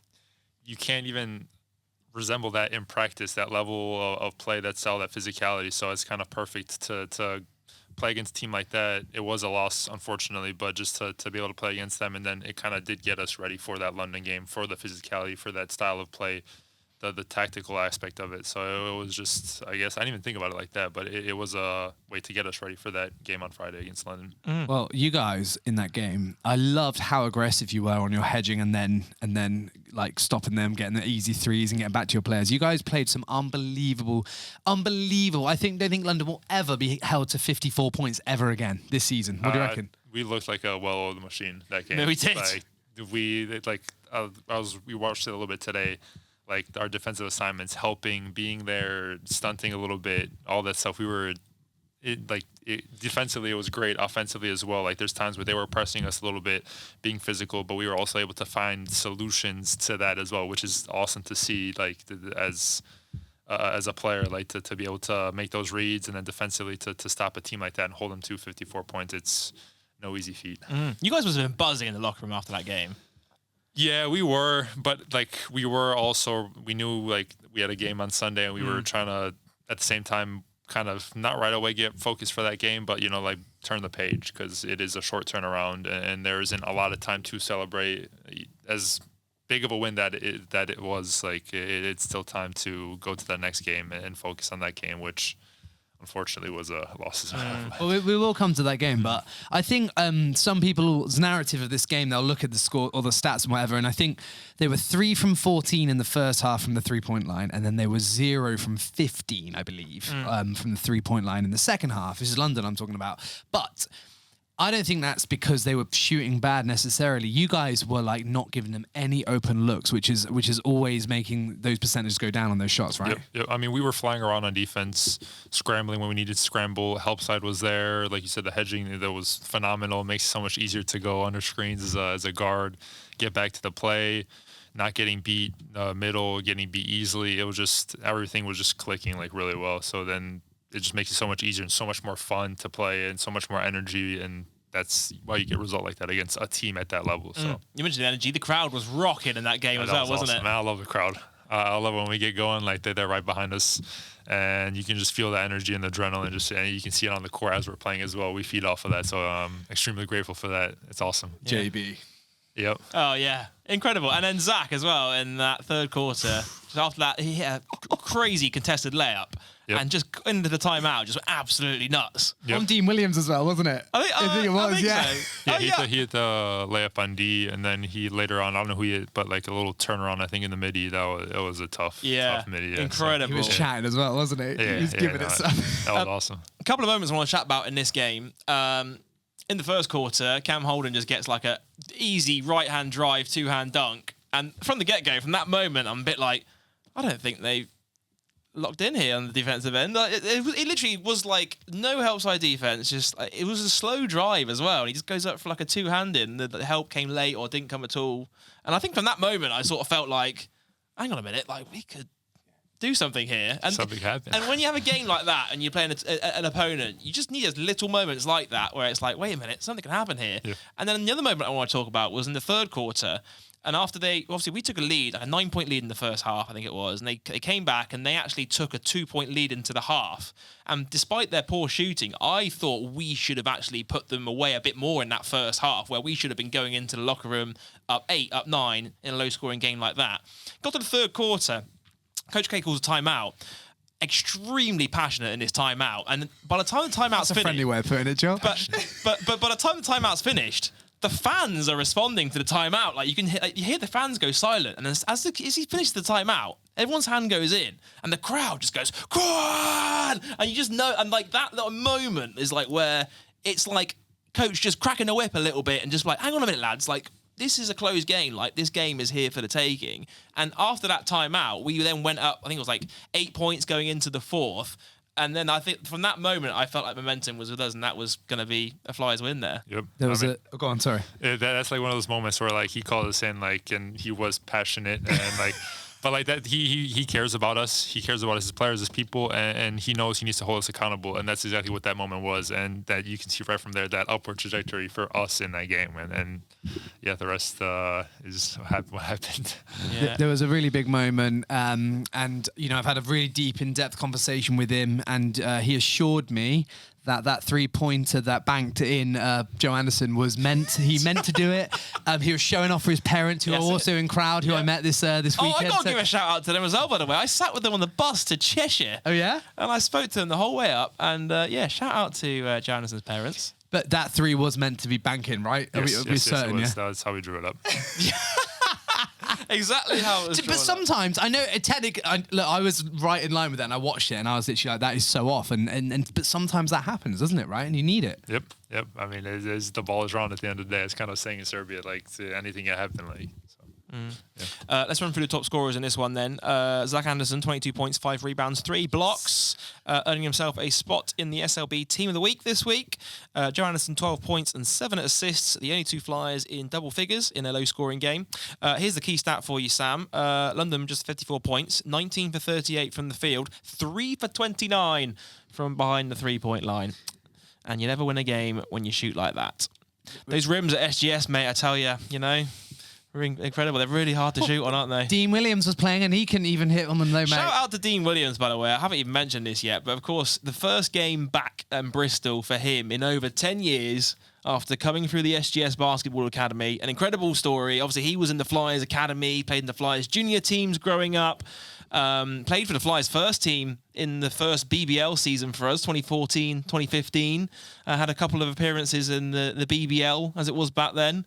you can't even resemble that in practice, that level of play, that style, that physicality. So it's kind of perfect to play against a team like that. It was a loss, unfortunately, but just to be able to play against them, and then it kind of did get us ready for that London game, for the physicality, for that style of play, the tactical aspect of it. So it was just, I guess, I didn't even think about it like that, but it was a way to get us ready for that game on Friday against London. Well, you guys in that game, I loved how aggressive you were on your hedging and then like stopping them, getting the easy threes and getting back to your players. You guys played some unbelievable. I don't think London will ever be held to 54 points ever again this season. What do you reckon? We looked like a well-oiled machine that game. No, we did. We watched it a little bit today. Like our defensive assignments, helping, being there, stunting a little bit, all that stuff. Defensively, it was great. Offensively as well. Like there's times where they were pressing us a little bit, being physical, but we were also able to find solutions to that as well, which is awesome to see. Like as a player, like to be able to make those reads and then defensively to stop a team like that and hold them to 54 points. It's no easy feat. You guys must have been buzzing in the locker room after that game. Yeah, we were, but like we knew like we had a game on Sunday, and we were trying to at the same time kind of not right away get focused for that game, but like turn the page, because it is a short turnaround and there isn't a lot of time to celebrate. As big of a win that it was, like it's still time to go to the next game and focus on that game, which unfortunately was a loss. Well, we will come to that game, but I think some people's narrative of this game, they'll look at the score or the stats and whatever, and I think they were 3 from 14 in the first half from the 3-point line, and then they were 0 from 15, I believe, from the 3-point line in the second half. This is London I'm talking about. But I don't think that's because they were shooting bad necessarily. You guys were like not giving them any open looks, which is always making those percentages go down on those shots, right? Yep. I mean, we were flying around on defense, scrambling when we needed to scramble. Help side was there. Like you said, the hedging, that was phenomenal. It makes it so much easier to go under screens as a guard, get back to the play, not getting beat middle, getting beat easily. It was just, everything was just clicking like really well. So then it just makes it so much easier and so much more fun to play and so much more energy, and that's why you get a result like that against a team at that level. So you mentioned the energy. The crowd was rocking in that game as well, wasn't it? Man, I love the crowd. I love when we get going, like they're right behind us, and you can just feel the energy and the adrenaline. And you can see it on the court as we're playing as well. We feed off of that, so I'm extremely grateful for that. It's awesome. JB. Yep. Oh yeah, incredible. And then Zach as well in that third quarter. Just after that, he had a crazy contested layup. Yep. And just into the timeout, just absolutely nuts. Yep. On Dean Williams as well, wasn't it? I think it was, yeah. So. He hit the layup on D, and then he later on, I don't know who he hit, but like a little turnaround, I think, in the midi. It was a tough midi. Yeah, incredible. So. He was chatting as well, wasn't he? Yeah, he was giving it some. That was awesome. A couple of moments I want to chat about in this game. In the first quarter, Cam Holden just gets like a easy right-hand drive, two-hand dunk. And from the get-go, from that moment, I'm a bit like, I don't think they locked in here on the defensive end. It literally was like no help side defense. Just it was a slow drive as well. And he just goes up for like a two-handed, and the help came late or didn't come at all. And I think from that moment, I sort of felt like, hang on a minute, like we could do something here. And something happened. And when you have a game like that and you're playing an opponent, you just need those little moments like that where it's like, wait a minute, something can happen here. Yeah. And then the other moment I want to talk about was in the third quarter. And after we took a lead, like a 9-point lead in the first half, I think it was, and they came back and they actually took a 2-point lead into the half. And despite their poor shooting, I thought we should have actually put them away a bit more in that first half, where we should have been going into the locker room up 8, up 9 in a low-scoring game like that. Got to the third quarter, Coach K calls a timeout. Extremely passionate in his timeout, and by the time the timeout's finished, a friendly way of putting it, Joe. But by the time the timeout's finished, the fans are responding to the timeout. Like you hear the fans go silent, and as he finishes the timeout, everyone's hand goes in, and the crowd just goes, "Quad!" And you just know, and like that little moment is like where it's like Coach just cracking a whip a little bit, and just like, hang on a minute, lads, like. This is a close game. Like, this game is here for the taking. And after that timeout, we then went up, I think it was like 8 points going into the fourth. And then I think from that moment, I felt like momentum was with us, and that was going to be a Flyers win there. Yep. Go on, sorry. That's like one of those moments where, like, he called us in, like, and he was passionate. And, like, But like that, he cares about us. He cares about his players, his people, and he knows he needs to hold us accountable. And that's exactly what that moment was. And that you can see right from there that upward trajectory for us in that game. And yeah, the rest is what happened. Yeah. There was a really big moment, and I've had a really deep, in-depth conversation with him, and he assured me that three-pointer that banked in Joe Anderson was he meant to do it. He was showing off for his parents, who are also in crowd, who I met this weekend. Oh, I got to give a shout out to them as well, by the way. I sat with them on the bus to Cheshire. Oh, yeah? And I spoke to them the whole way up. And shout out to Joe Anderson's parents. But that three was meant to be banking, right? Yes, Are we certain, it was. yeah? That's how we drew it up. Exactly how it was. But sometimes I know technically, I was right in line with that, and I watched it, and I was literally like, "That is so off." But sometimes that happens, doesn't it? Right? And you need it. Yep. I mean, the ball is round at the end of the day. It's kind of saying in Serbia, like anything can happen. Like, so. Let's run through the top scorers in this one then. Zach Anderson, 22 points, 5 rebounds, 3 blocks, earning himself a spot in the SLB Team of the Week this week. Joe Anderson, 12 points and 7 assists, the only 2 Flyers in double figures in a low-scoring game. Here's the key stat for you, Sam. London, just 54 points, 19 for 38 from the field, 3 for 29 from behind the three-point line. And you never win a game when you shoot like that. Those rims at SGS, mate, I tell you, incredible. They're really hard to shoot on, aren't they? Dean Williams was playing, and he couldn't even hit on them, though, mate. Shout out to Dean Williams, by the way. I haven't even mentioned this yet, but of course, the first game back in Bristol for him in over 10 years after coming through the SGS Basketball Academy. An incredible story. Obviously, he was in the Flyers Academy, played in the Flyers junior teams growing up, played for the Flyers first team in the first BBL season for us, 2014, 2015. Had a couple of appearances in the BBL, as it was back then.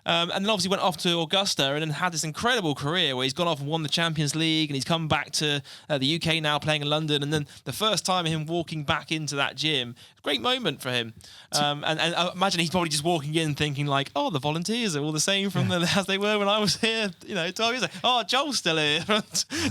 And then obviously went off to Augusta and then had this incredible career where he's gone off and won the Champions League, and he's come back to the UK now playing in London. And then the first time him walking back into that gym, great moment for him. And I imagine he's probably just walking in thinking like, oh, the volunteers are all the same as they were when I was here, 12 years ago. Oh, Joel's still here from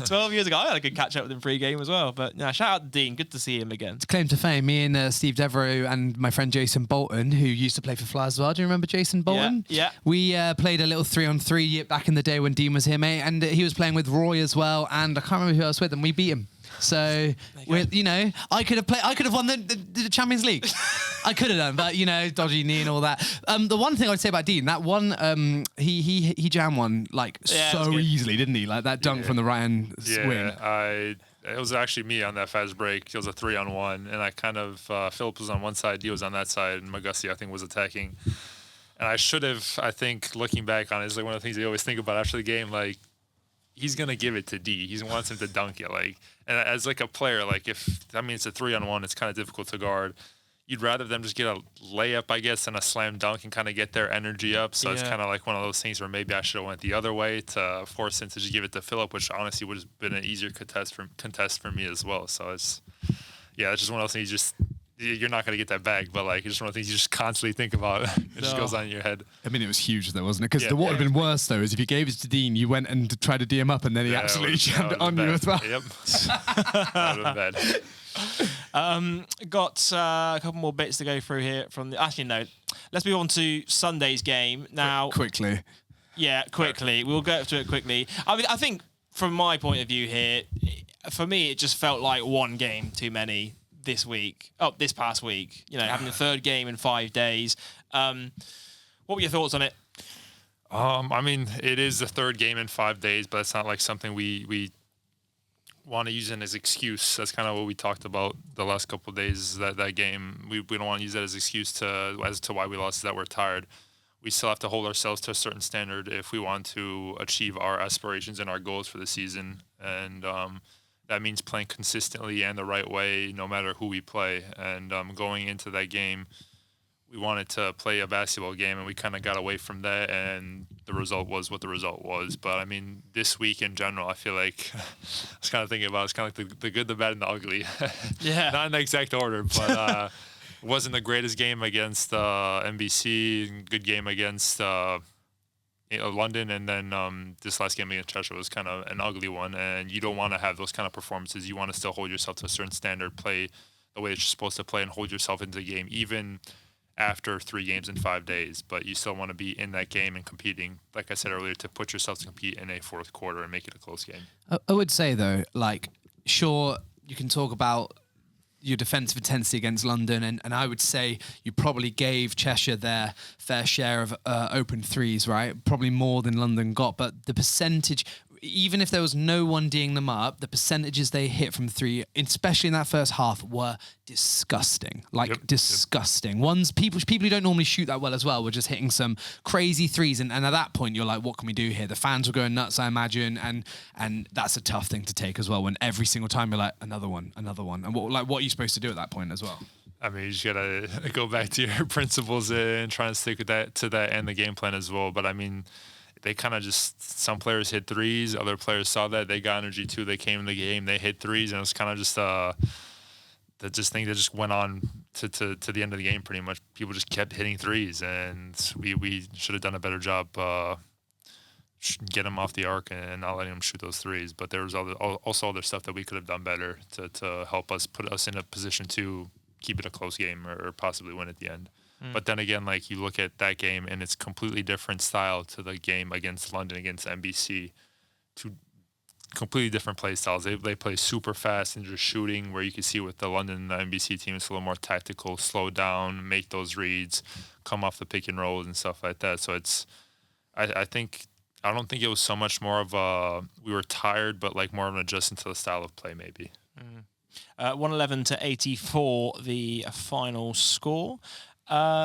12 years ago. I had a good catch up with him pre-game as well. But shout out to Dean. Good to see him again. Claim to fame, me and Steve Devereaux and my friend Jason Bolton, who used to play for Flyers as well. Do you remember Jason Bolton? Yeah. We played a little 3-on-3 back in the day when Dean was here, mate, and he was playing with Roy as well, and I can't remember who else with, and we beat him. So, I could have won the Champions League. I could have done, but dodgy knee and all that. The one thing I'd say about Dean, that one, he jammed one so easily, didn't he? Like that dunk from the right hand swing. It was actually me on that fast break. It was a 3-on-1, and I kind of Phillips was on one side, D was on that side, and Magussi I think was attacking. And I should have, I think, looking back on it, it's like one of the things you always think about after the game, like, he's going to give it to D. He wants him to dunk it. Like, and as like a player, like it's a 3-on-1, it's kind of difficult to guard. You'd rather them just get a layup, I guess, than a slam dunk and kind of get their energy up. So it's kind of like one of those things where maybe I should have went the other way to force him to just give it to Phillip, which honestly would have been an easier contest for me as well. So it's just one of those things you're not going to get that back, but like it's just one of the things you just constantly think about. It just goes on in your head. I mean, it was huge though, wasn't it? Because what would have been worse though is if you gave it to Dean, you went and tried to D him up, and then he absolutely jammed it on you as well. Yep. That would have been bad. Got a couple more bits to go through here from the. Actually, no. Let's move on to Sunday's game now. Quickly. Yeah, quickly. We'll go through it quickly. I mean, I think from my point of view here, for me, it just felt like one game too many this past week. Having the third game in 5 days. What were your thoughts on it? I mean, it is the third game in 5 days, but it's not like something we want to use it as excuse. That's kind of what we talked about the last couple of days. That game, we don't want to use that as excuse as to why we lost. That we're tired. We still have to hold ourselves to a certain standard if we want to achieve our aspirations and our goals for the season. And that means playing consistently and the right way, no matter who we play. And going into that game, we wanted to play a basketball game, and we kind of got away from that, and the result was what the result was. But, I mean, this week in general, I feel like I was kind of thinking about it's kind of like the good, the bad, and the ugly. Yeah. Not in the exact order, but it wasn't the greatest game against MBC, good game against London, and then this last game against Cheshire was kind of an ugly one, and you don't want to have those kind of performances. You want to still hold yourself to a certain standard, play the way that you're supposed to play, and hold yourself into the game, even after 3 games in 5 days, but you still want to be in that game and competing, like I said earlier, to put yourself to compete in a fourth quarter and make it a close game. I would say, though, like, sure, you can talk about your defensive intensity against London, and I would say you probably gave Cheshire their fair share of open threes, right? Probably more than London got, but the percentage, even if there was no one D'ing them up, the percentages they hit from three, especially in that first half, were disgusting. Like, disgusting. Ones people who don't normally shoot that well as well were just hitting some crazy threes, and at that point you're like, what can we do here? The fans were going nuts, I imagine, and that's a tough thing to take as well, when every single time you're like, another one. And what are you supposed to do at that point as well? I mean, you just gotta go back to your principles and try and stick with that and the game plan as well. But I mean, they kind of just, some players hit threes, other players saw that, they got energy too, they came in the game, they hit threes, and it's kind of just that just went on to the end of the game pretty much. People just kept hitting threes, and we should have done a better job get them off the arc and not letting them shoot those threes. But there was also other stuff that we could have done better to help us, put us in a position to keep it a close game or possibly win at the end. But then again, like, you look at that game and it's completely different style to the game against London, against MBC. Two completely different play styles. They play super fast and just shooting, where you can see with the London MBC team, it's a little more tactical, slow down, make those reads, come off the pick and rolls and stuff like that. So I don't think it was so much more of we were tired, but like more of an adjustment to the style of play maybe. 111-84, the final score.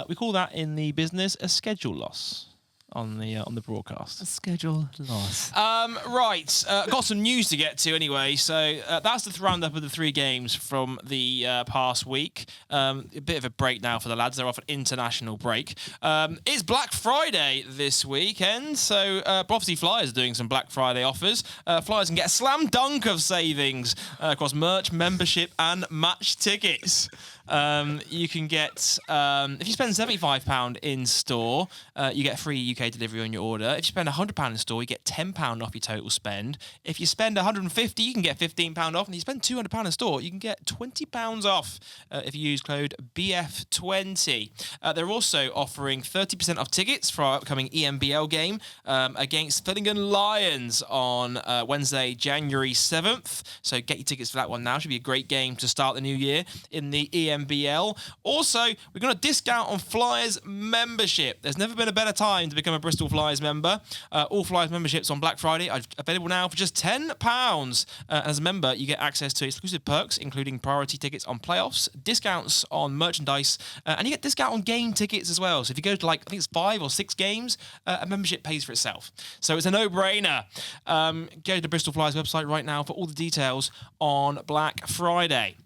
We call that in the business a schedule loss on the broadcast. A schedule loss. Right, got some news to get to anyway. So that's the roundup of the 3 games from the past week. A bit of a break now for the lads. They're off an international break. It's Black Friday this weekend, so obviously Flyers are doing some Black Friday offers. Flyers can get a slam dunk of savings across merch, membership, and match tickets. You can get, if you spend £75 in store, you get free UK delivery on your order. If you spend £100 in store, you get £10 off your total spend. If you spend £150, you can get £15 off. And if you spend £200 in store, you can get £20 off if you use code BF20. They're also offering 30% off tickets for our upcoming EMBL game against Finnegan Lions on Wednesday, January 7th. So get your tickets for that one now. Should be a great game to start the new year in the EMBL. Also, we're going to discount on Flyers membership. There's never been a better time to become a Bristol Flyers member. All Flyers memberships on Black Friday are available now for just £10. As a member, you get access to exclusive perks, including priority tickets on playoffs, discounts on merchandise, and you get discount on game tickets as well. So if you go to, like, I think it's 5 or 6 games, a membership pays for itself. So it's a no-brainer. Go to the Bristol Flyers website right now for all the details on Black Friday.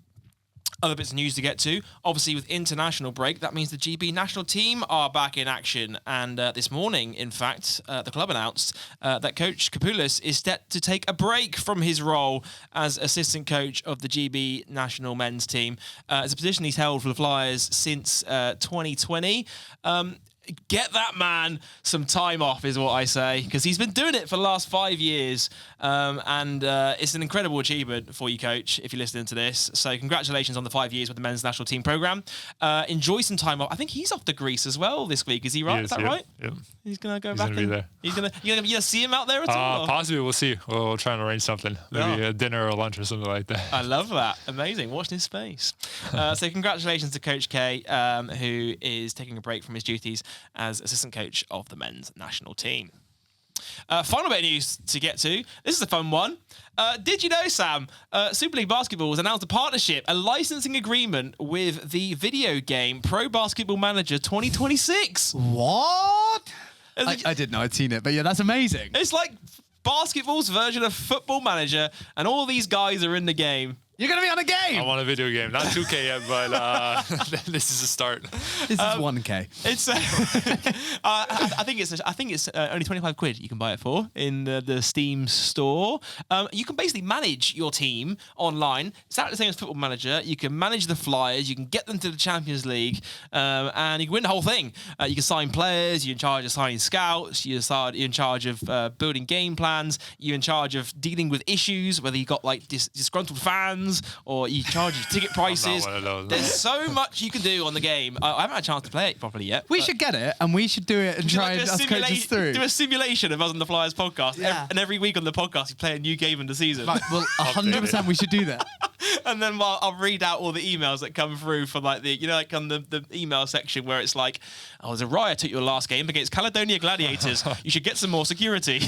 Other bits of news to get to. Obviously, with international break, that means the GB national team are back in action. And this morning, in fact, the club announced that Coach Kapoulis is set to take a break from his role as assistant coach of the GB national men's team. It's a position he's held for the Flyers since 2020. Get that man some time off is what I say, because he's been doing it for the last 5 years, and it's an incredible achievement for you, Coach, if you're listening to this. So congratulations on the 5 years with the men's national team programme. Enjoy some time off. I think he's off to Greece as well this week. Is he right? Is that right? Yep. He's going to go He's back gonna be there. You're going to see him out there at all? Possibly, we'll see. We'll try and arrange something. Maybe a dinner or lunch or something like that. I love that. Amazing. Watching his face. So congratulations to Coach K, who is taking a break from his duties as assistant coach of the men's national team. Final bit of news to get to. This is a fun one. Did you know, Sam, Super League Basketball has announced a partnership, a licensing agreement with the video game Pro Basketball Manager 2026? What? I didn't know I'd seen it, but yeah, that's amazing. It's like basketball's version of Football Manager, and all these guys are in the game. You're going to be on a game. I want a video game. Not 2K yet, but this is a start. This is 1K. It's I think it's only 25 quid you can buy it for in the Steam store. You can basically manage your team online. It's exactly the same as Football Manager. You can manage the Flyers. You can get them to the Champions League, and you can win the whole thing. You can sign players. You're in charge of signing scouts. You're in charge of building game plans. You're in charge of dealing with issues, whether you got like disgruntled fans funds, or you charge your ticket prices. one of those. There's so much you can do on the game. I haven't had a chance to play it properly yet. We should get it, and we should do it and try and us coaches through. Do a simulation of us on the Flyers podcast, Yeah. and every week on the podcast, you play a new game in the season. Right, well, 100% we should do that. And then I'll read out all the emails that come through for like like on the email section where it's like, oh, there's a riot at your last game against Caledonia Gladiators. You should get some more security.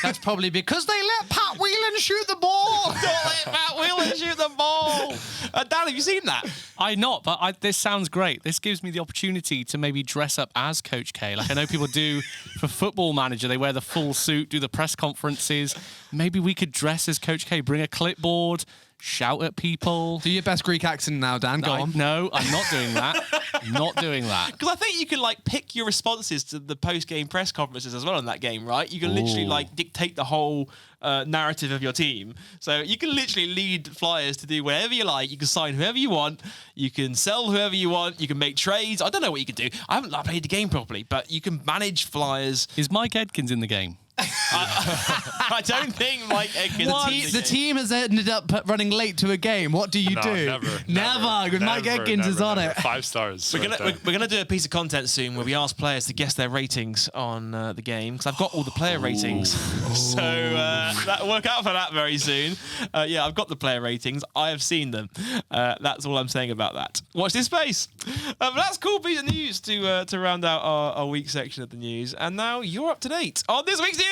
That's probably because they let Pat Whelan shoot the ball. Don't let Pat Whelan shoot the ball. Dan, have you seen that? I'm not, but this sounds great. This gives me the opportunity to maybe dress up as Coach K. Like I know people do for Football Manager. They wear the full suit, do the press conferences. Maybe we could dress as Coach K, bring a clipboard, shout at people. Do your best Greek accent now, Dan. Go on. No, I'm not doing that. Not doing that. Because I think you can like pick your responses to the post-game press conferences as well in that game, right? You can literally like dictate the whole narrative of your team. So you can literally lead Flyers to do whatever you like. You can sign whoever you want. You can sell whoever you want. You can make trades. I don't know what you can do. I haven't played the game properly, but you can manage Flyers. Is Mike Edkins in the game? I don't think Mike Edkins. The team has ended up running late to a game. What do you No, do? never. Mike Edkins is on it. 5 stars. We're gonna do a piece of content soon where we ask players to guess their ratings on the game because I've got all the player ratings, so that'll work out for that very soon. Yeah, I've got the player ratings. I have seen them. That's all I'm saying about that. Watch this space. But that's cool piece of news to round out our week section of the news. And now you're up to date on this week's news.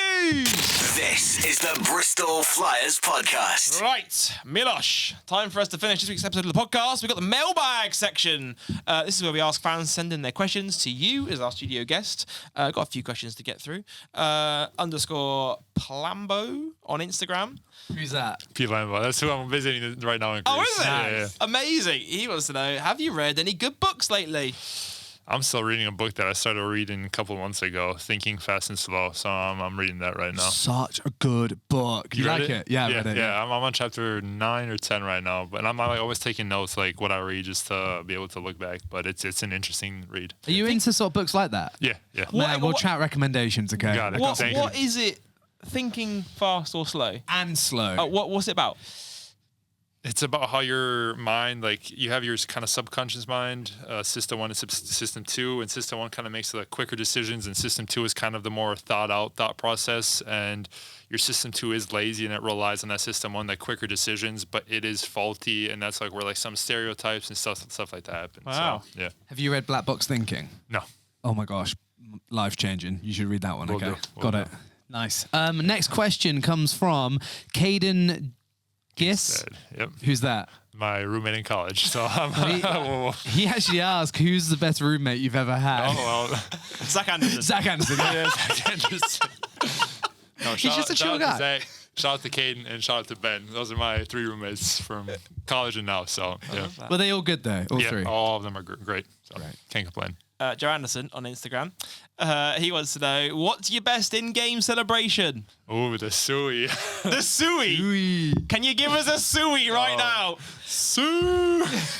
This is the Bristol Flyers podcast. Right, Miloš, time for us to finish this week's episode of the podcast. We've got the mailbag section. This is where we ask fans send in their questions to you as our studio guest. Got a few questions to get through. _ Plambo on Instagram. Who's that? P-Lambo. That's who I'm visiting right now in Greece. Oh, is it? Yeah. Amazing. He wants to know, have you read any good books lately? I'm still reading a book that I started reading a couple months ago, Thinking Fast and Slow. So I'm reading that right now. Such a good book. You like it? Yeah, I read it. Yeah. I'm on chapter 9 or 10 right now, but I'm like always taking notes, like what I read, just to be able to look back. But it's an interesting read. Are you into sort of books like that? Yeah. Man, we'll chat recommendations, okay? Got it. What Thank you. is it? Thinking fast or slow? And slow. What's it about? It's about how your mind, like you have your kind of subconscious mind, system 1 and system 2, and system 1 kind of makes the quicker decisions, and system 2 is kind of the more thought out thought process, and your system 2 is lazy and it relies on that system 1, that quicker decisions, but it is faulty, and that's like where like some stereotypes and stuff like that happen. Wow. So, yeah. Have you read Black Box Thinking? No. Oh my gosh, life changing. You should read that one. Will Okay, do. got it. Nice. Next question comes from Caden Giss. Yep. Who's that? My roommate in college. So I'm. He actually asked, "Who's the best roommate you've ever had?" Oh well. Zach Anderson. Zach Anderson. Yeah, Zach Anderson. No, He's just a chill guy. Zach, shout out to Caden and shout out to Ben. Those are my 3 roommates from college and now. So yeah. Were they all good though? All Yeah, three. all of them are great. So can't complain. Joe Anderson on Instagram. He wants to know, what's your best in-game celebration? Oh, the Sui. The Sui. Ooh. Can you give us a Sui right now? Sui.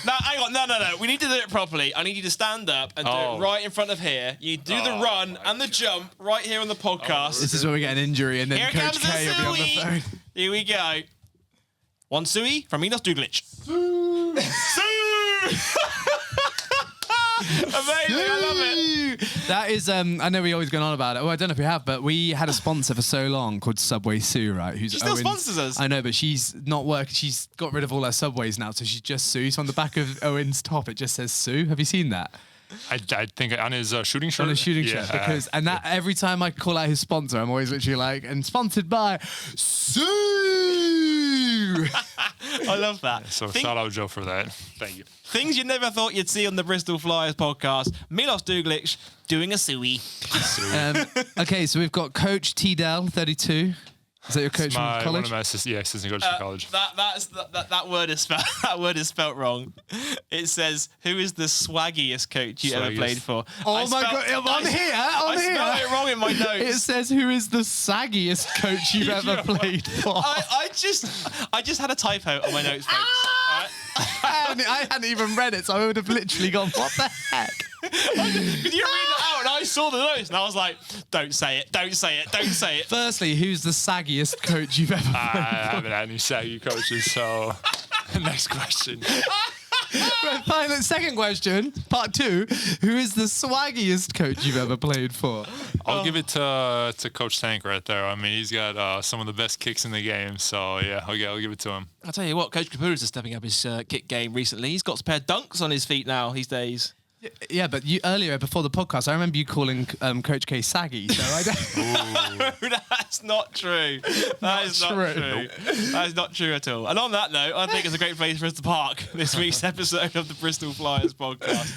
Now, hang on. No. We need to do it properly. I need you to stand up and do it right in front of here. You do the run and the jump right here on the podcast. This is where we get an injury and then Here Coach comes the K will be on the Sui. phone. Here we go. One Sui from Miloš Dugalić. Sui. Amazing, I love it. That is, I know we always gone on about it. Well, I don't know if we have, but we had a sponsor for so long called Subway Sue, right? Who's She still sponsors us. I know, but she's not working. She's got rid of all her Subways now, so she's just Sue. So on the back of Owen's top, it just says Sue. Have you seen that? I think on his shooting shirt. On his shooting shirt, because that every time I call out his sponsor, I'm always literally like, and sponsored by Sue. I love that. So shout out Joe for that. Thank you. Things you never thought you'd see on the Bristol Flyers podcast. Miloš Dugalić doing a Sui. Okay, so we've got Coach T-Dell, 32. Is that your coach from One college? of my assistant coaches from college. That word is spelled that word is spelt wrong. It says, "Who is the swaggiest coach you ever Swaggiest. played for?" Oh I my spelled- God! On here, I spelled it wrong in my It notes. says, "Who is the saggiest coach you've ever played for?" I just had a typo on my notes, folks. All right? I hadn't even read it, so I would have literally gone, "What the heck?" Because you read it out, and I saw the notes, and I was like, "Don't say it! Don't say it! Don't say it!" Firstly, who's the saggiest coach you've ever played I haven't had any saggy coaches, so Next question. Right, final, second question, part 2. Who is the swaggiest coach you've ever played for? I'll give it to Coach Tank right there. I mean, he's got some of the best kicks in the game. So, yeah, I'll give it to him. I'll tell you what, Coach Kapulis is stepping up his kick game recently. He's got a pair of dunks on his feet now these days. Yeah, but you earlier before the podcast, I remember you calling Coach K saggy. So I don't. No, that's not true. That is not true. That is not true at all. And on that note, I think it's a great place for us to park this week's episode of the Bristol Flyers podcast.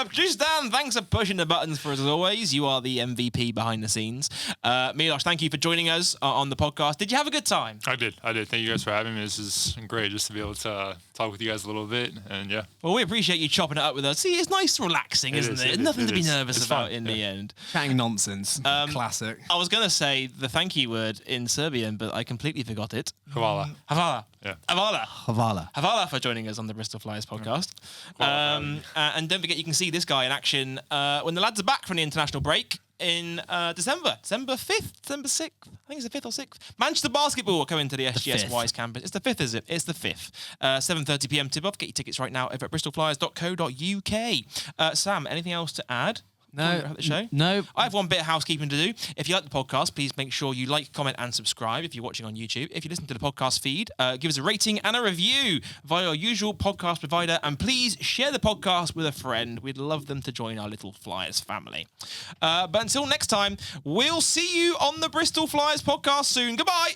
Producer Dan, thanks for pushing the buttons for us as always. You are the MVP behind the scenes. Miloš, thank you for joining us on the podcast. Did you have a good time? I did. Thank you guys for having me. This is great just to be able to talk with you guys a little bit. And yeah. Well, we appreciate you chopping it up with us. See, it's nice, relaxing, isn't it? Nothing to be nervous about in the end. Chatting nonsense. Classic. I was going to say the thank you word in Serbian, but I completely forgot it. Hvala. Hvala. Yeah. Hvala. Hvala. Hvala for joining us on the Bristol Flyers podcast. And don't forget, you can see this guy in action when the lads are back from the international break in December 5th, December 6th. I think it's the 5th or 6th. Manchester Basketball are coming to the SGS Wise campus. It's the 5th, is it? It's the 5th. 7:30 p.m. tip-off. Get your tickets right now over at bristolflyers.co.uk. Sam, anything else to add? No. The show? No. I have one bit of housekeeping to do. If you like the podcast, please make sure you like, comment, and subscribe if you're watching on YouTube. If you listen to the podcast feed, give us a rating and a review via your usual podcast provider. And please share the podcast with a friend. We'd love them to join our little Flyers family. But until next time, we'll see you on the Bristol Flyers podcast soon. Goodbye.